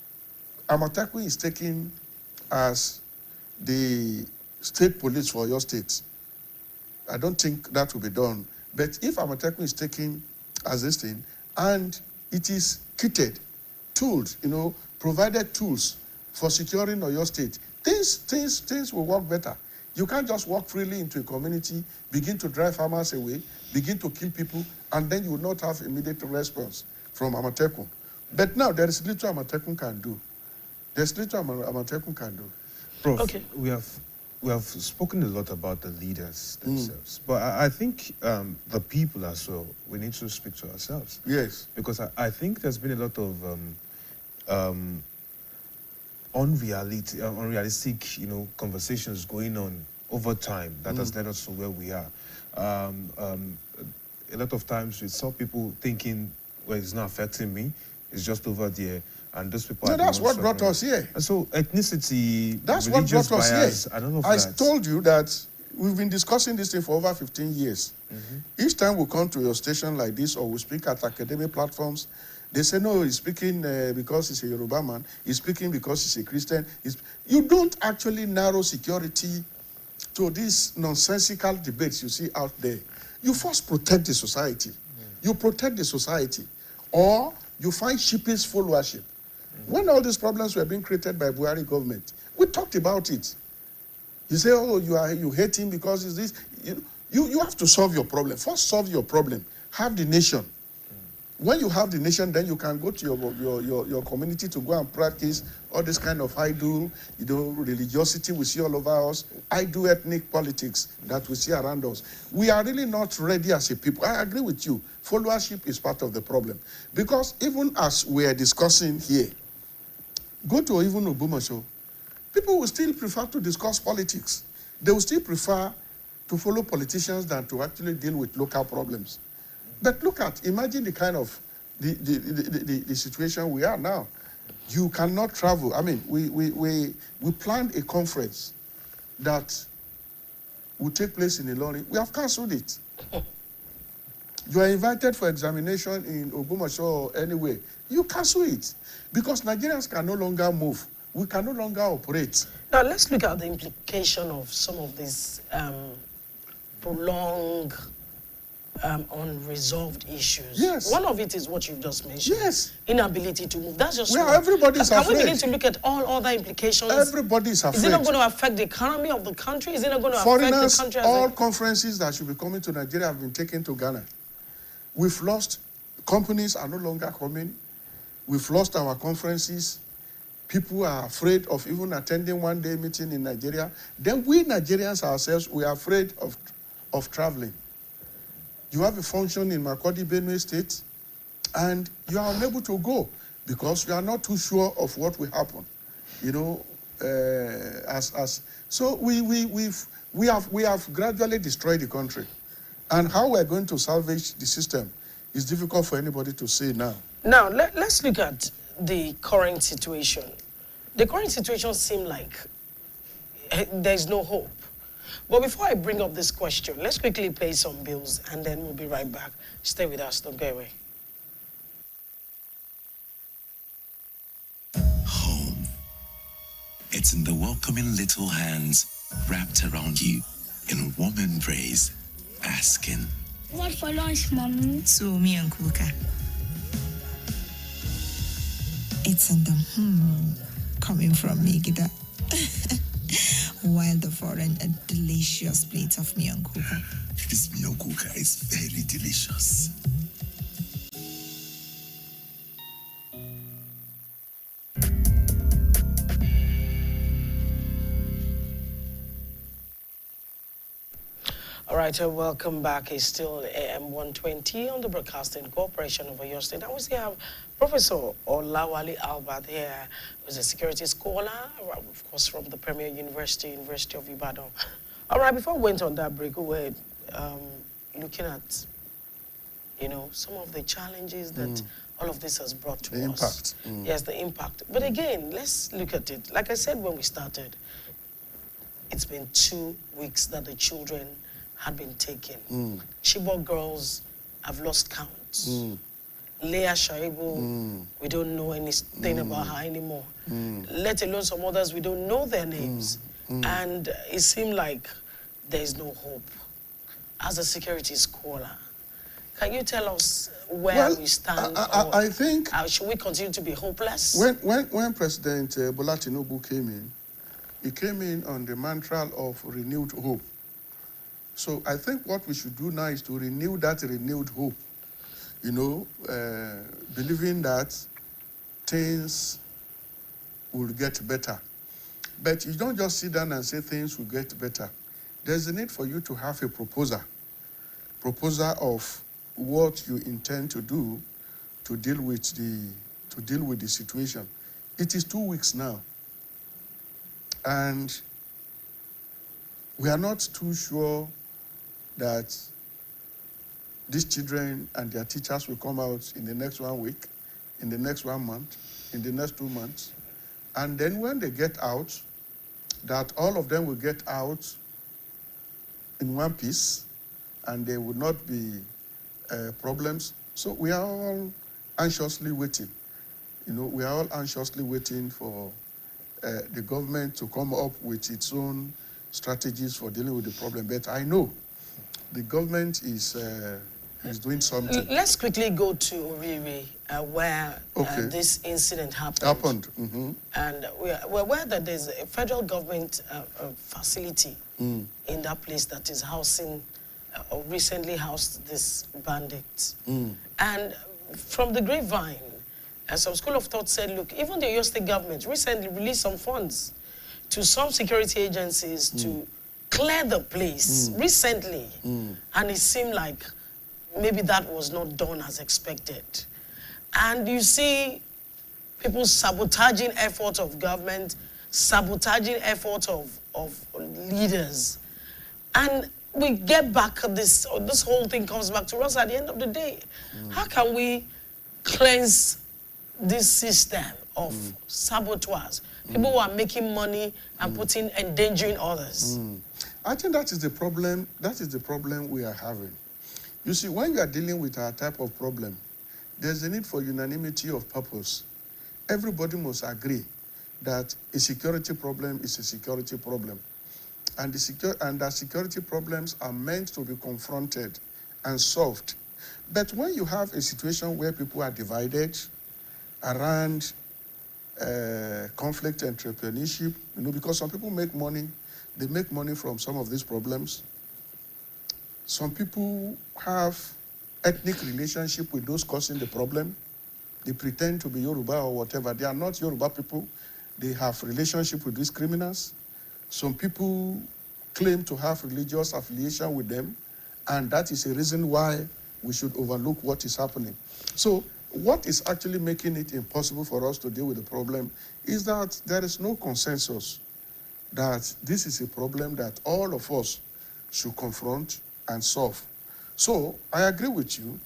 Amatekun is taken as the state police for your state, I don't think that will be done. But if Amatekun is taken as this thing, and it is kitted, tools, provided tools for securing your state, things will work better. You can't just walk freely into a community, begin to drive farmers away, begin to kill people, and then you will not have immediate response from Amatekun. But now there is little Amatekun can do. There's little Amatekun can do. Prof, okay. We have spoken a lot about the leaders themselves, but I think the people as well, we need to speak to ourselves. Yes. Because I think there's been a lot of unrealistic, conversations going on over time that has led us to where we are. A lot of times we saw people thinking, well, it's not affecting me, it's just over there. And those people that's what brought us here. And so ethnicity, that's what brought us bias, here. I don't know if I told you that we've been discussing this thing for over 15 years. Each time we come to your station like this or we speak at academic platforms, they say, no, he's speaking because he's a Yoruba man. He's speaking because he's a Christian. You don't actually narrow security to these nonsensical debates you see out there. You first protect the society. You protect the society. Or you find sheepish followership. When all these problems were being created by Buhari government, we talked about it. You say, oh, you hate him because it's this. You have to solve your problem. First, solve your problem. Have the nation. When you have the nation, then you can go to your community to go and practice all this kind of idol, religiosity we see all over us, idol ethnic politics that we see around us. We are really not ready as a people. I agree with you. Followership is part of the problem. Because even as we are discussing here, go to even Obumasho, people will still prefer to discuss politics. They will still prefer to follow politicians than to actually deal with local problems. But imagine the kind of the situation we are now. You cannot travel. I mean, we planned a conference that will take place in Ilorin. We have cancelled it. You are invited for examination in Obumasho or anywhere. You cancel it because Nigerians can no longer move. We can no longer operate. Now, let's look at the implication of some of these prolonged unresolved issues. Yes. One of it is what you've just mentioned. Yes. Inability to move. That's just well, everybody's afraid. Can we begin to look at all other implications? Everybody's afraid. Is it not going to affect the economy of the country? Is it not going to affect the country? All conferences that should be coming to Nigeria have been taken to Ghana. We've lost. Companies are no longer coming. We've lost our conferences. People are afraid of even attending one-day meeting in Nigeria. Then we Nigerians ourselves, we are afraid of traveling. You have a function in Makurdi, Benue State, and you are unable to go because you are not too sure of what will happen. So we have gradually destroyed the country, and how we are going to salvage the system is difficult for anybody to say now. Now let's look at the current situation. The current situation seems like there's no hope. But before I bring up this question, let's quickly pay some bills and then we'll be right back. Stay with us, don't go away. Home. It's in the welcoming little hands wrapped around you in warm embrace, asking, "What for lunch, Mommy?" So me and Kuka. It's in the coming from me, Gida. While the foreign a delicious plate of miyan kuka. This miyan kuka is very delicious. All right, welcome back. It's still AM120 on the Broadcasting Corporation of Oyo State. And we still have Professor Olawale Albert here, who's a security scholar, of course, from the Premier University of Ibadan. All right, before we went on that break, we were looking at, some of the challenges that all of this has brought to us. The impact. Yes, the impact. But again, let's look at it. Like I said when we started, it's been 2 weeks that the children had been taken. Chibok girls have lost count. Leah Shaibu, we don't know anything about her anymore. Let alone some others, we don't know their names. And it seemed like there is no hope. As a security scholar, can you tell us where we stand? I think... should we continue to be hopeless? When President Bola Tinubu came in, he came in on the mantra of renewed hope. So I think what we should do now is to renew that renewed hope, believing that things will get better. But you don't just sit down and say things will get better. There's a need for you to have a proposal of what you intend to do to deal with the situation. It is 2 weeks now, and we are not too sure that these children and their teachers will come out in the next 1 week, in the next 1 month, in the next 2 months. And then when they get out, that all of them will get out in one piece and there will not be problems. So we are all anxiously waiting. We are all anxiously waiting for the government to come up with its own strategies for dealing with the problem. But I know the government is is doing something. Let's quickly go to Oriri, where this incident happened. And we're aware that there's a federal government facility in that place that is housing, or recently housed these bandits. And from the grapevine, some school of thought said, look, even the Oyo State government recently released some funds to some security agencies to clear the place recently. And it seemed like maybe that was not done as expected. And you see people sabotaging efforts of government, sabotaging efforts of leaders. And we get back at this whole thing comes back to us at the end of the day. How can we cleanse this system of saboteurs, people who are making money and endangering others? I think that is the problem. That is the problem we are having. You see, when you are dealing with our type of problem, there's a need for unanimity of purpose. Everybody must agree that a security problem is a security problem. And that security problems are meant to be confronted and solved. But when you have a situation where people are divided around conflict entrepreneurship, because some people make money, they make money from some of these problems. Some people have ethnic relationship with those causing the problem. They pretend to be Yoruba or whatever. They are not Yoruba people. They have relationship with these criminals. Some people claim to have religious affiliation with them, and that is a reason why we should overlook what is happening. So what is actually making it impossible for us to deal with the problem is that there is no consensus that this is a problem that all of us should confront and solve. So I agree with you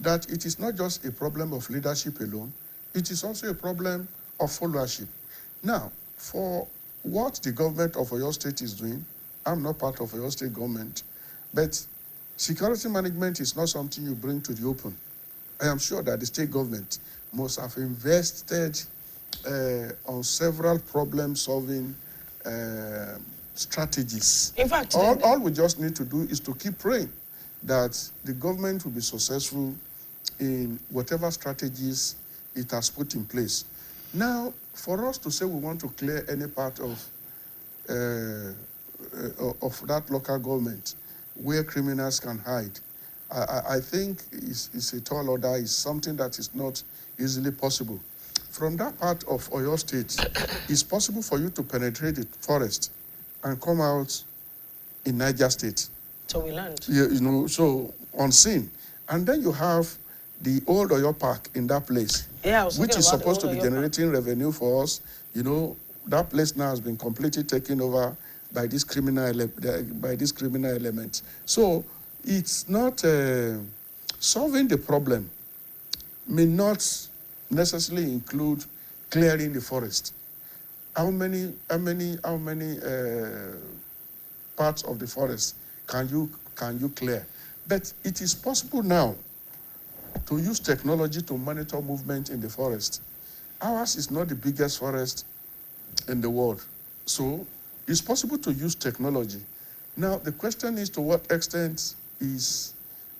that it is not just a problem of leadership alone, it is also a problem of followership. Now, for what the government of Oyo State is doing, I'm not part of Oyo State government, but security management is not something you bring to the open. I am sure that the state government must have invested on several problem-solving strategies. In fact, all we just need to do is to keep praying that the government will be successful in whatever strategies it has put in place. Now, for us to say we want to clear any part of that local government where criminals can hide, I think it's a tall order, is something that is not easily possible. From that part of Oyo State, it's possible for you to penetrate the forest and come out in Niger State. So we learned. Yeah, so unseen. And then you have the old Oyo Park in that place, which is supposed to be generating revenue for us. That place now has been completely taken over by this criminal element. So it's not solving the problem may not necessarily include clearing the forest. How many parts of the forest can you clear? But it is possible now to use technology to monitor movement in the forest. Ours is not the biggest forest in the world, so it's possible to use technology. Now the question is, to what extent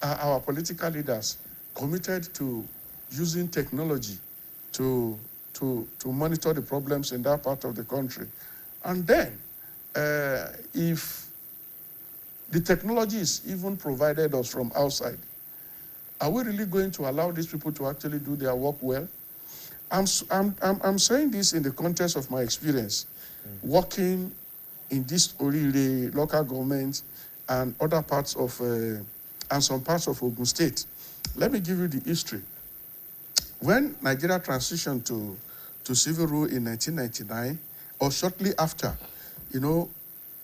are our political leaders committed to using technology to monitor the problems in that part of the country? And then, if the technology is even provided us from outside, are we really going to allow these people to actually do their work well? I'm saying this in the context of my experience working in this Orire local government and other parts of, and some parts of Ogun State. Let me give you the history. When Nigeria transitioned to civil rule in 1999, or shortly after,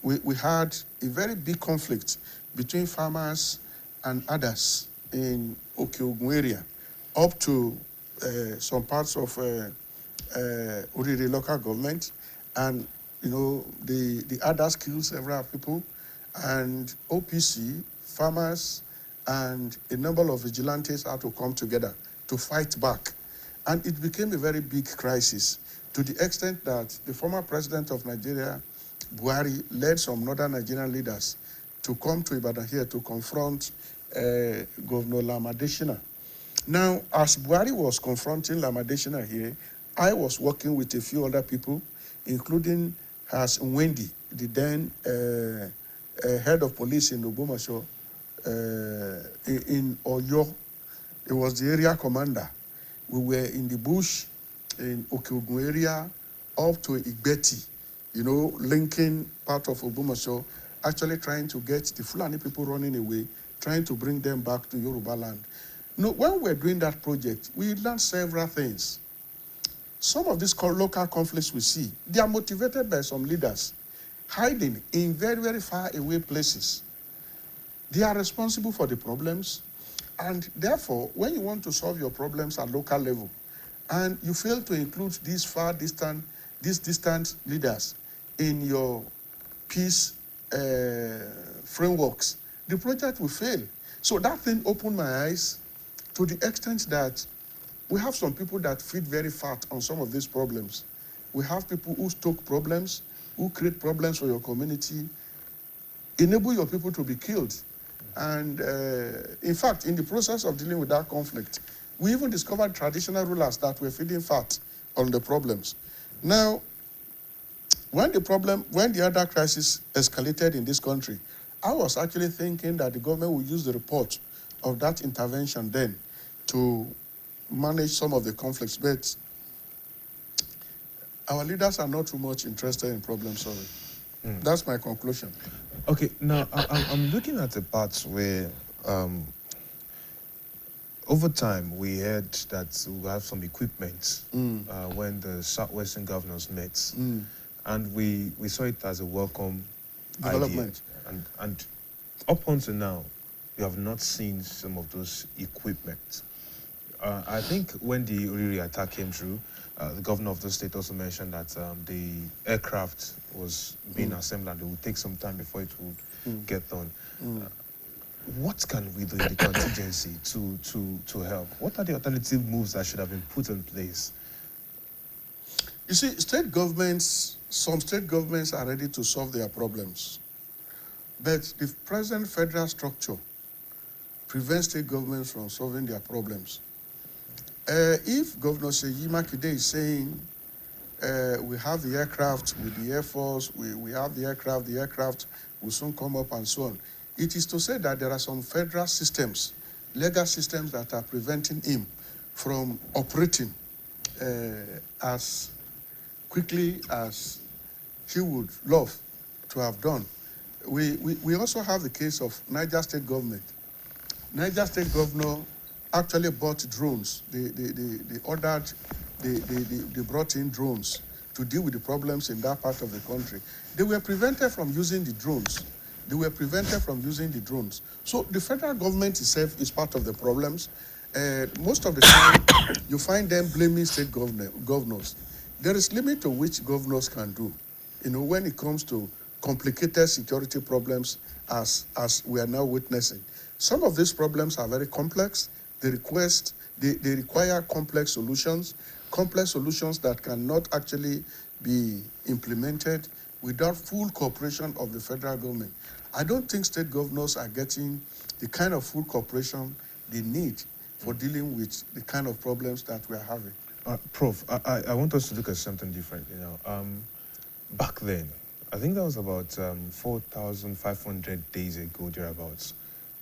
we had a very big conflict between farmers and others in Oke-Ogun area, up to some parts of Orire local government, and the others killed several people, and OPC, farmers, and a number of vigilantes had to come together to fight back. And it became a very big crisis, to the extent that the former president of Nigeria, Buhari, led some northern Nigerian leaders to come to Ibadan here to confront Governor Lamadeshina. Now, as Buhari was confronting Lamadeshina here, I was working with a few other people, including as Wendy, the then head of police in Ogbomoso, in Oyo. He was the area commander. We were in the bush in Okeogun area up to Igbeti, linking part of Ogbomoso, actually trying to get the Fulani people running away, trying to bring them back to Yoruba land. When we were doing that project, we learned several things. Some of these local conflicts we see, they are motivated by some leaders hiding in very, very far away places. They are responsible for the problems, and therefore, when you want to solve your problems at local level, and you fail to include these distant leaders in your peace frameworks, the project will fail. So that thing opened my eyes to the extent that we have some people that feed very fat on some of these problems. We have people who stoke problems, who create problems for your community, enable your people to be killed. And in fact, in the process of dealing with that conflict, we even discovered traditional rulers that were feeding fat on the problems. Now, when the other crisis escalated in this country, I was actually thinking that the government would use the report of that intervention then to manage some of the conflicts. But our leaders are not too much interested in problem solving. That's my conclusion. Okay, now I'm looking at the parts where over time we heard that we have some equipment when the Southwestern governors met, and we saw it as a welcome development. Idea. And up until now, we have not seen some of those equipment. I think when the Uriri attack came through, the governor of the state also mentioned that the aircraft was being assembled and it would take some time before it would get done. What can we do in the contingency to help? What are the alternative moves that should have been put in place? You see, some state governments are ready to solve their problems. But the present federal structure prevents state governments from solving their problems. If Governor Seyi Makinde is saying we have the aircraft with the Air Force, we have the aircraft will soon come up and so on, it is to say that there are some federal systems, legal systems that are preventing him from operating as quickly as he would love to have done. We also have the case of Niger State government. Niger State governor actually bought drones. They brought in drones to deal with the problems in that part of the country. They were prevented from using the drones. So the federal government itself is part of the problems. Most of the time, you find them blaming state governors. There is limit to which governors can do, when it comes to complicated security problems as we are now witnessing. Some of these problems are very complex. They require complex solutions that cannot actually be implemented without full cooperation of the federal government. I don't think state governors are getting the kind of full cooperation they need for dealing with the kind of problems that we are having. Prof, I want us to look at something different. Back then, I think that was about 4,500 days ago, thereabouts.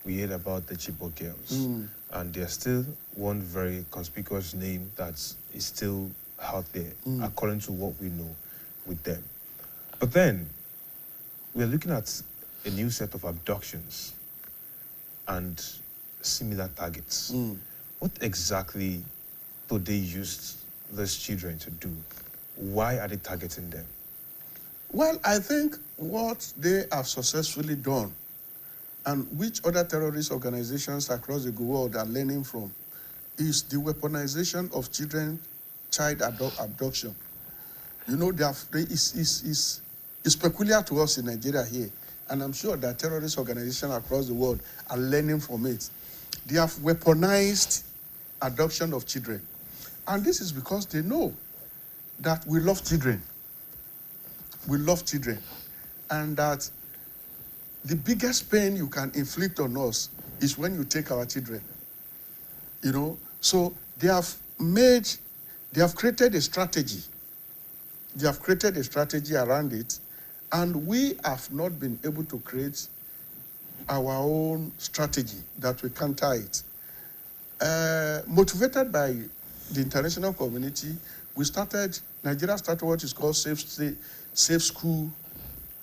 We heard about the Chibok girls, and there's still one very conspicuous name that is still out there, according to what we know with them. But then, we're looking at a new set of abductions and similar targets. What exactly do they use these children to do? Why are they targeting them? Well, I think what they have successfully done and which other terrorist organizations across the world are learning from is the weaponization of child abduction. It's peculiar to us in Nigeria here, and I'm sure that terrorist organizations across the world are learning from it. They have weaponized adoption of children. And this is because they know that we love children. And that the biggest pain you can inflict on us is when you take our children. You know, so they have created a strategy. They have created a strategy around it, and we have not been able to create our own strategy that we counter it. Motivated by the international community, Nigeria started what is called safe school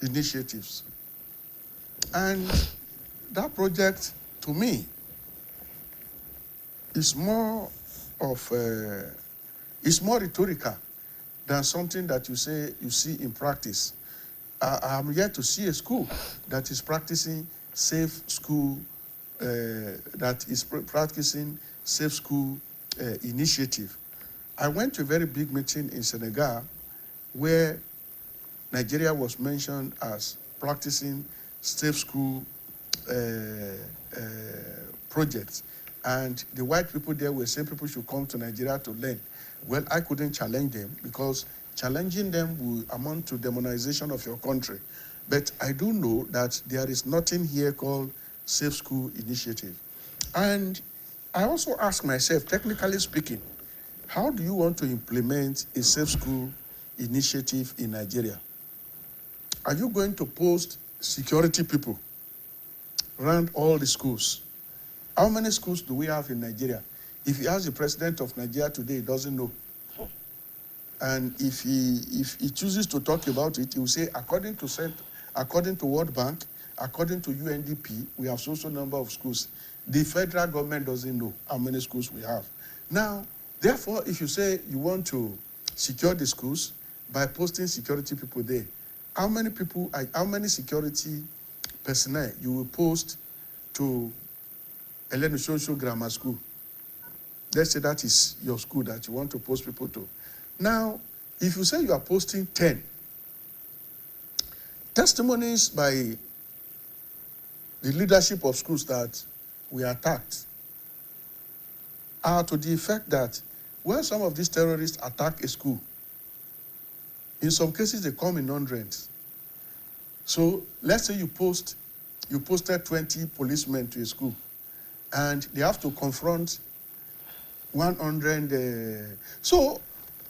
initiatives. And that project, to me, is more rhetorical than something that you see in practice. I'm yet to see a school that is practicing safe school initiative. I went to a very big meeting in Senegal where Nigeria was mentioned as practicing safe school projects. And the white people there were saying people should come to Nigeria to learn. Well, I couldn't challenge them because challenging them will amount to demonization of your country. But I do know that there is nothing here called Safe School Initiative. And I also ask myself, technically speaking, how do you want to implement a Safe School Initiative in Nigeria? Are you going to post security people around all the schools? How many schools do we have in Nigeria? If you ask the president of Nigeria today, he doesn't know. And if he chooses to talk about it, he will say, according to World Bank, according to UNDP, we have so number of schools. The federal government doesn't know how many schools we have. Now, therefore, if you say you want to secure the schools by posting security people there, how many security personnel you will post to Elenu Shosho Grammar School? Let's say that is your school that you want to post people to. Now, if you say you are posting 10, testimonies by the leadership of schools that we attacked are to the effect that when some of these terrorists attack a school, in some cases they come in hundreds. So let's say you posted 20 policemen to a school, and they have to confront 100. So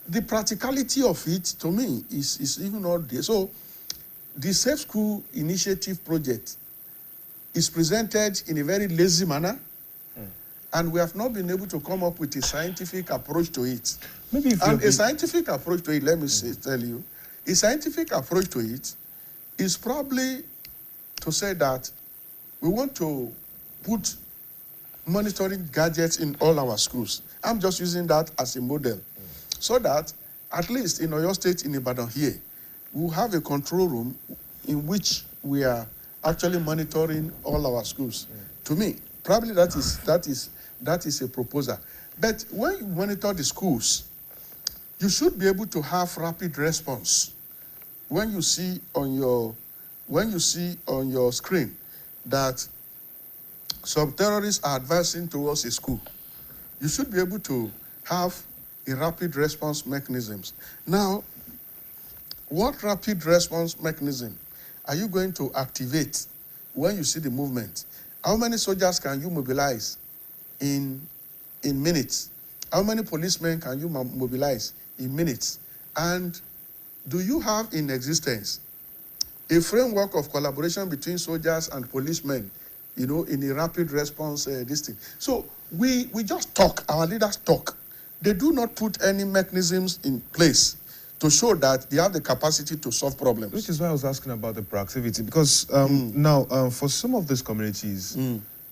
the practicality of it, to me, is even not there. So the Safe School Initiative project is presented in a very lazy manner, and we have not been able to come up with a scientific approach to it. A scientific approach to it, let me tell you, a scientific approach to it is probably to say that we want to put monitoring gadgets in all our schools. I'm just using that as a model, so that at least in Oyo State, in Ibadan here, we'll have a control room in which we are actually monitoring all our schools. To me, probably that is a proposal. But when you monitor the schools, you should be able to have rapid response. When you see on your screen that some terrorists are advancing towards a school, you should be able to have a rapid response mechanisms. Now, what rapid response mechanism are you going to activate when you see the movement? How many soldiers can you mobilize in minutes? How many policemen can you mobilize in minutes? And do you have in existence a framework of collaboration between soldiers and policemen, in a rapid response this thing? So we just talk, our leaders talk. They do not put any mechanisms in place to show that they have the capacity to solve problems. Which is why I was asking about the proactivity, because now for some of these communities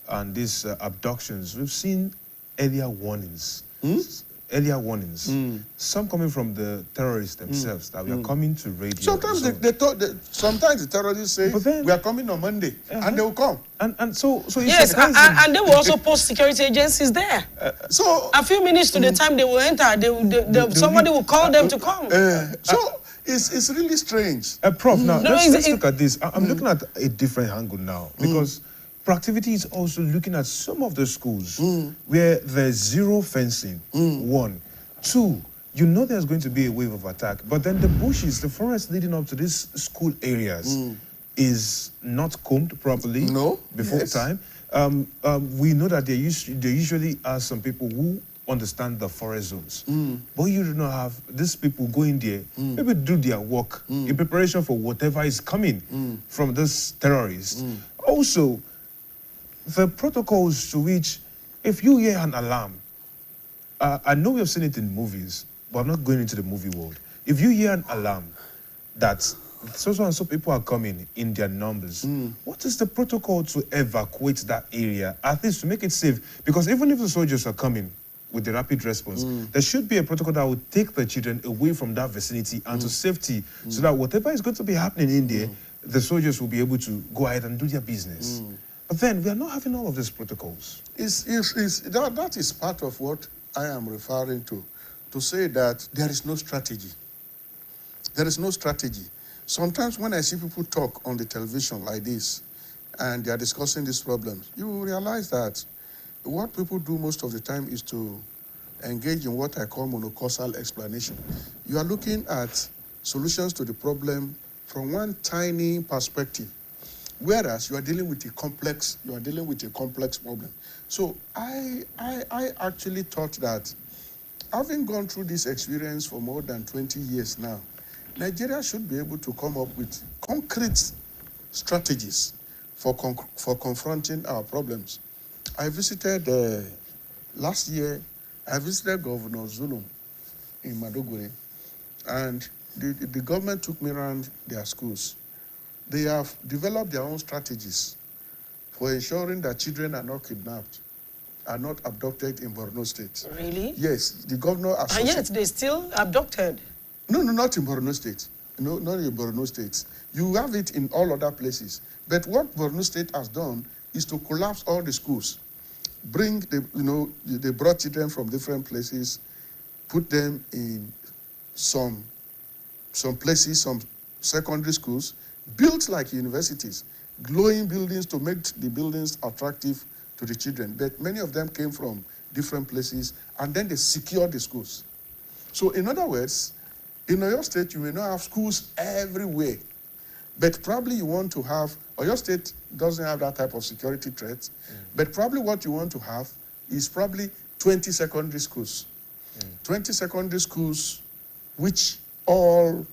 and these abductions, we've seen earlier warnings. Some coming from the terrorists themselves, that we are coming to raid your Sometimes sometimes the terrorists say, we are coming on Monday, and they will come. And so yes, and they will also post security agencies there. So a few minutes to the time they will enter, somebody will call them to come. So it's really strange. Prof, now let's look at this. I'm looking at a different angle now, because proactivity is also looking at some of the schools where there's zero fencing, 1. 2, there's going to be a wave of attack, but then the bushes, the forest leading up to these school areas is not combed properly before time. we know that there usually are some people who understand the forest zones. But you do not have these people going there, maybe do their work in preparation for whatever is coming from these terrorists. Also, the protocols to which, if you hear an alarm, I know we have seen it in movies, but I'm not going into the movie world. If you hear an alarm that so and so people are coming in their numbers, what is the protocol to evacuate that area, at least to make it safe? Because even if the soldiers are coming with the rapid response, there should be a protocol that would take the children away from that vicinity and to safety, so that whatever is going to be happening in there, the soldiers will be able to go ahead and do their business. But then we are not having all of these protocols. That is part of what I am referring to say that there is no strategy. There is no strategy. Sometimes when I see people talk on the television like this, and they are discussing these problems, you will realize that what people do most of the time is to engage in what I call monocausal explanation. You are looking at solutions to the problem from one tiny perspective, whereas you are dealing with a complex problem. So I actually thought that, having gone through this experience for more than 20 years now, Nigeria should be able to come up with concrete strategies for confronting our problems. I visited last year. I visited Governor Zulum in Maduguri, and the government took me around their schools. They have developed their own strategies for ensuring that children are not kidnapped, are not abducted in Borno State. Really? Yes, the governor. And yet they still abducted. No, not in Borno State. No, not in Borno State. You have it in all other places. But what Borno State has done is to collapse all the schools, bring they brought children from different places, put them in some places, some secondary schools, built like universities, glowing buildings to make the buildings attractive to the children. But many of them came from different places, and then they secured the schools. So in other words, in Oyo State, you may not have schools everywhere, but probably you want to have, Oyo State doesn't have that type of security threat, but probably what you want to have is probably 20 secondary schools. 20 secondary schools, which all,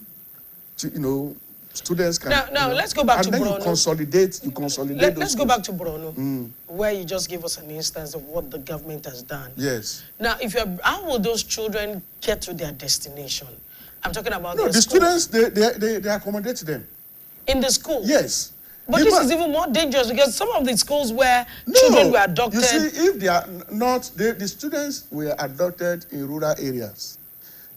students can... Now let's go back to Borno. And then you consolidate those Let's go schools. back to Borno, where you just gave us an instance of what the government has done. Yes. Now, how will those children get to their destination? I'm talking about the schools. students, they accommodate them. In the school? Yes. But this is even more dangerous, because some of the schools where children were abducted... You see, if they are not... The students were abducted in rural areas.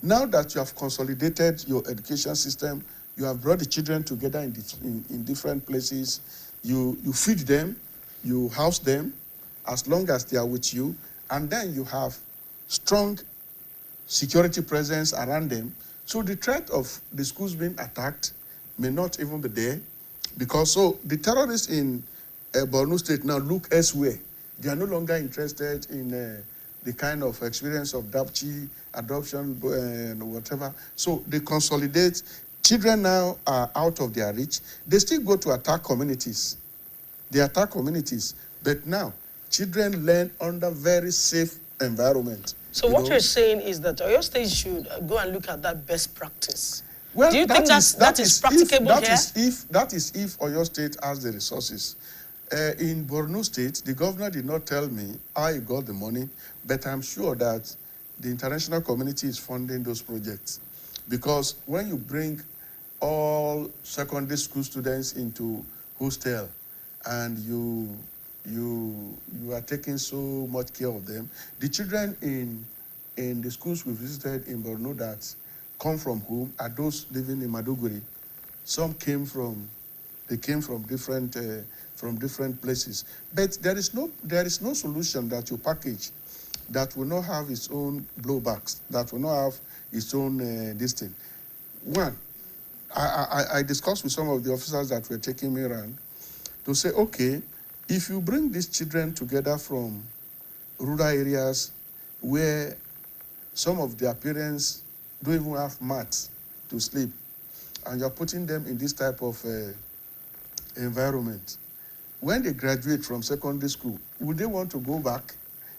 Now that you have consolidated your education system, you have brought the children together in different places, you feed them, you house them, as long as they are with you, and then you have strong security presence around them. So the threat of the schools being attacked may not even be there, because the terrorists in Borno State now look elsewhere. They are no longer interested in the kind of experience of adoption, whatever. So they consolidate. Children now are out of their reach. They still go to attack communities. They attack communities, but now children learn under very safe environment. So what you're saying is that Oyo State should go and look at that best practice. Well, do you think that is practicable here? That is if Oyo State has the resources. In Borno State, the governor did not tell me how he got the money, but I'm sure that the international community is funding those projects. Because when you bring all secondary school students into hostel and you are taking so much care of them, the children in the schools we visited in Borno that come from home are those living in Maduguri. Some came from different places. But there is no solution that you package that will not have its own blowbacks, that will not have its own this thing. One, I discussed with some of the officers that were taking me around to say, okay, if you bring these children together from rural areas where some of their parents don't even have mats to sleep, and you're putting them in this type of environment, when they graduate from secondary school, would they want to go back?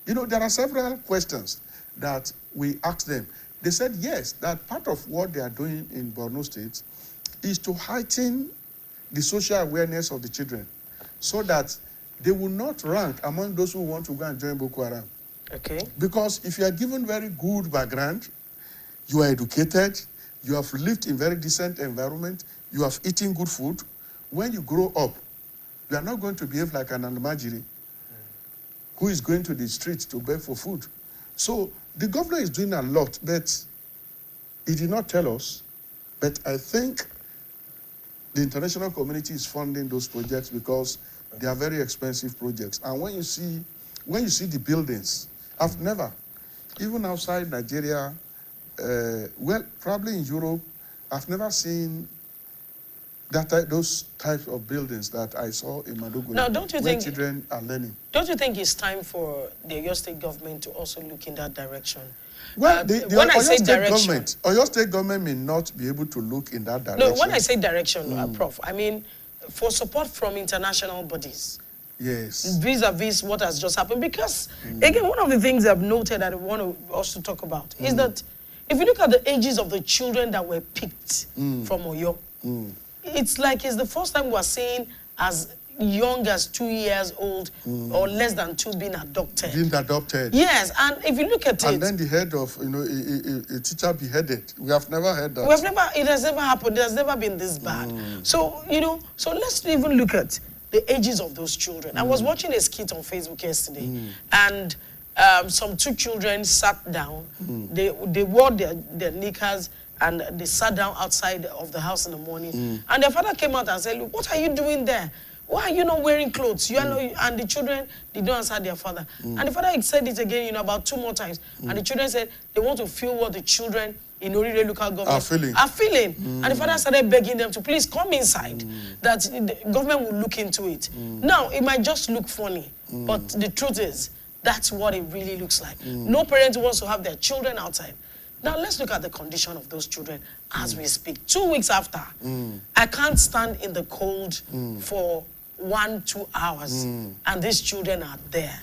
You know, there are several questions that we asked them. They said yes, that part of what they are doing in Borno State is to heighten the social awareness of the children so that they will not rank among those who want to go and join Boko Haram. Okay. Because if you are given very good background, you are educated, you have lived in very decent environment, you have eaten good food, when you grow up, you are not going to behave like an Almajiri who is going to the streets to beg for food. So the governor is doing a lot, but he did not tell us. But I think the international community is funding those projects because they are very expensive projects. And when you see the buildings, I've never, even outside Nigeria, well, probably in Europe, I've never seen those types of buildings that I saw in Maduguri. Now, don't you where think children are learning? Don't you think it's time for the Oyo State government to also look in that direction? Well, the when I Oyo say State direction, government, Oyo State government may not be able to look in that direction. No, when I say direction, Prof, I mean for support from international bodies. Yes. Vis-a-vis what has just happened. Because, again, one of the things I've noted that I want us to talk about is that if you look at the ages of the children that were picked from Oyo, it's like it's the first time we're seeing as young as 2 years old or less than 2 being adopted. Being adopted. Yes, and if you look at and then the head of, a teacher beheaded. We have never heard that. It has never happened. It has never been this bad. So, so let's even look at the ages of those children. I was watching a skit on Facebook yesterday, and some 2 children sat down. They wore their knickers, and they sat down outside of the house in the morning. And their father came out and said, "Look, what are you doing there? Why are you not wearing clothes?" And the children did not answer their father. And the father said it again, about 2 more times. And the children said they want to feel what the children in Orire local government are feeling. And the father started begging them to please come inside, that the government will look into it. Now, it might just look funny, but the truth is, that's what it really looks like. No parent wants to have their children outside. Now, let's look at the condition of those children as we speak. 2 weeks after, I can't stand in the cold for 1-2 hours, and these children are there.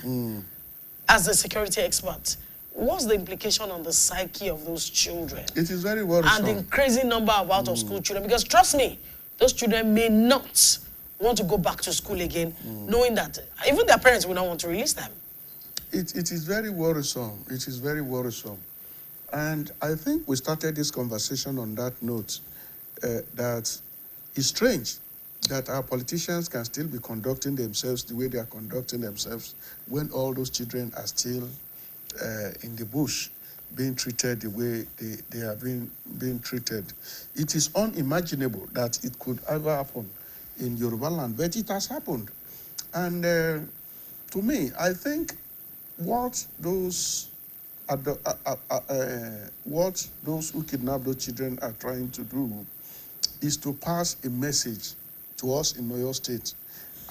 As a security expert, what's the implication on the psyche of those children? It is very worrisome. And the crazy number of out-of-school children, because trust me, those children may not want to go back to school again, knowing that even their parents will not want to release them. It is very worrisome. It is very worrisome. And I think we started this conversation on that note, that it's strange that our politicians can still be conducting themselves the way they are conducting themselves when all those children are still in the bush being treated the way they are being treated. It is unimaginable that it could ever happen in Yoruba land, but it has happened. And to me, I think what those who kidnap those children are trying to do is to pass a message to us in Oyo State.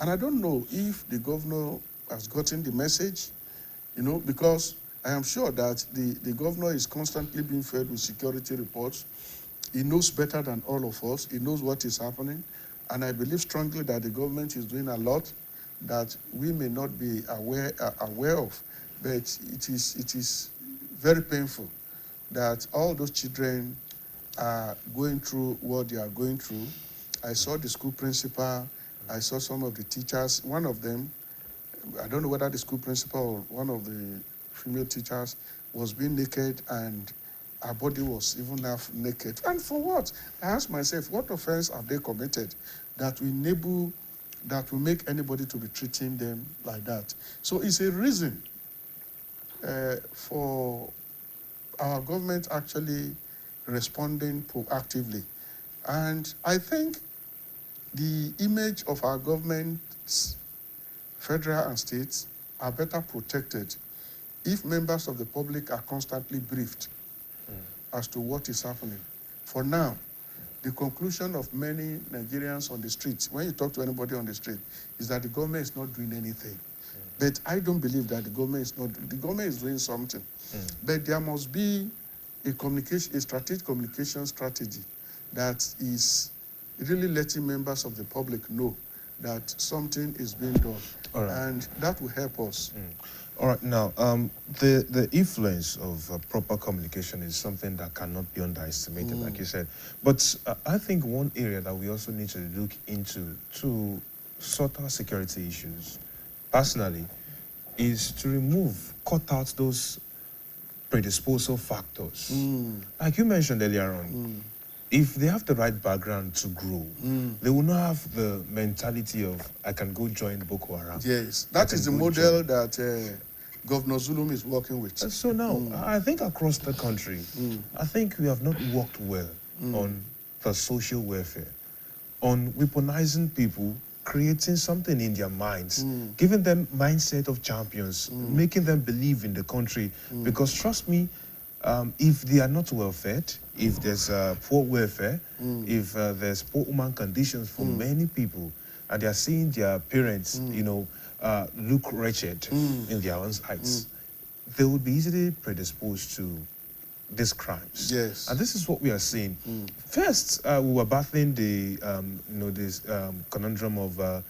And I don't know if the governor has gotten the message, because I am sure that the governor is constantly being fed with security reports. He knows better than all of us. He knows what is happening. And I believe strongly that the government is doing a lot that we may not be aware of. But it is very painful that all those children are going through what they are going through. I saw the school principal. I saw some of the teachers. One of them, I don't know whether the school principal or one of the female teachers was being naked, and her body was even half naked. And for what? I asked myself, what offense have they committed that will make anybody to be treating them like that? So it's a reason for our government actually responding proactively. And I think the image of our governments, federal and states, are better protected if members of the public are constantly briefed as to what is happening. For now, the conclusion of many Nigerians on the streets, when you talk to anybody on the street, is that the government is not doing anything. But I don't believe that the government is doing something. But there must be a strategic communication strategy that is really letting members of the public know that something is being done. All right. And that will help us. All right, now, the influence of proper communication is something that cannot be underestimated, like you said. But I think one area that we also need to look into to sort out security issues, personally, is to cut out those predisposal factors. Like you mentioned earlier on, if they have the right background to grow, they will not have the mentality of, I can go join Boko Haram. Yes, that is the model that Governor Zulum is working with. So now, I think across the country, I think we have not worked well on the social welfare, on weaponizing people, creating something in their minds, giving them mindset of champions, making them believe in the country. Because trust me, if they are not well fed, if there's poor welfare, if there's poor human conditions for many people, and they are seeing their parents, you know, look wretched in their own eyes, they would be easily predisposed to these crimes. Yes. And this is what we are seeing. First, we were battling the, you know, this conundrum of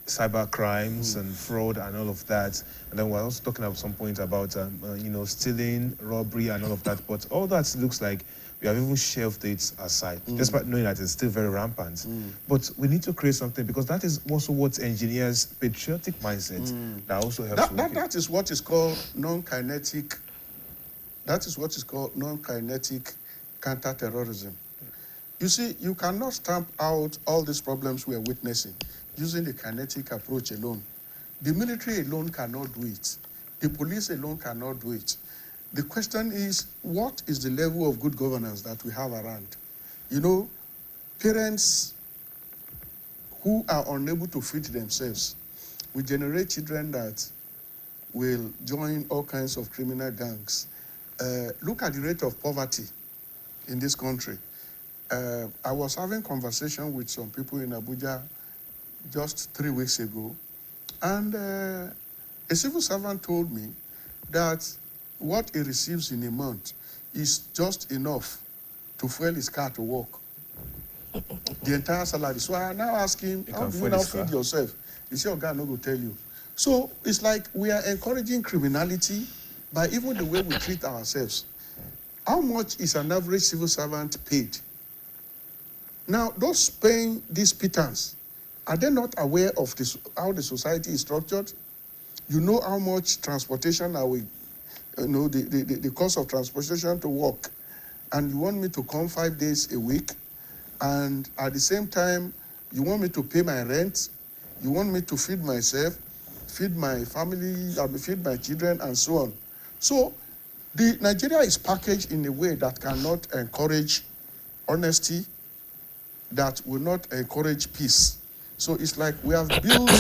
cyber crimes and fraud and all of that. And then we're also talking at some point about, you know, stealing, robbery and all of that. But all that looks like we have even shelved it aside, despite knowing that it's still very rampant. But we need to create something, because that is also what engineers patriotic mindset that also helps. That is what is called non-kinetic. That is what is called non-kinetic counter-terrorism. You see, you cannot stamp out all these problems we are witnessing using the kinetic approach alone. The military alone cannot do it. The police alone cannot do it. The question is, what is the level of good governance that we have around? You know, parents who are unable to feed themselves will generate children that will join all kinds of criminal gangs. Look at the rate of poverty in this country. I was having conversation with some people in Abuja just 3 weeks ago, and a civil servant told me that what he receives in a month is just enough to fuel his car to work. The entire salary. So I now ask him, how do you now feed yourself? He said, oh, God, no go tell you. So it's like we are encouraging criminality by even the way we treat ourselves. How much is an average civil servant paid? Now, those paying these pittance, are they not aware of this, how the society is structured? You know how much transportation are we, you know, the cost of transportation to work, and you want me to come 5 days a week, and at the same time, you want me to pay my rent, you want me to feed myself, feed my family, feed my children, and so on. So, Nigeria is packaged in a way that cannot encourage honesty, that will not encourage peace. So it's like we have built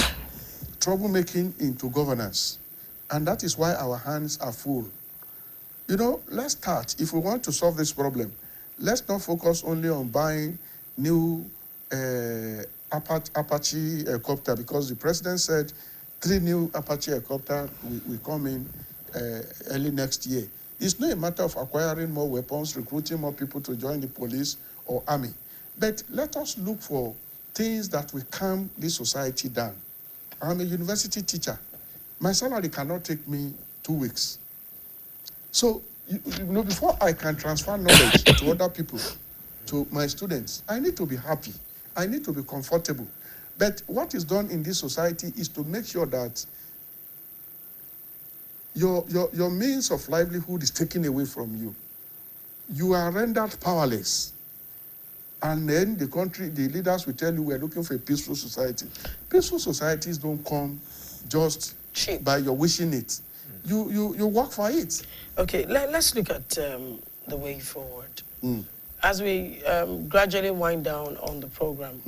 troublemaking into governance, and that is why our hands are full. You know, let's start. If we want to solve this problem, let's not focus only on buying new Apache helicopter, because the president said 3 new Apache helicopters will come in early next year. It's not a matter of acquiring more weapons, recruiting more people to join the police or army. But let us look for things that will calm this society down. I'm a university teacher. My salary cannot take me 2 weeks. So, you know, before I can transfer knowledge to other people, to my students, I need to be happy. I need to be comfortable. But what is done in this society is to make sure that your means of livelihood is taken away from you. You are rendered powerless. And then the country, the leaders will tell you we're looking for a peaceful society. Peaceful societies don't come just by your wishing it. You work for it. Okay, let's look at the way forward. As we gradually wind down on the program,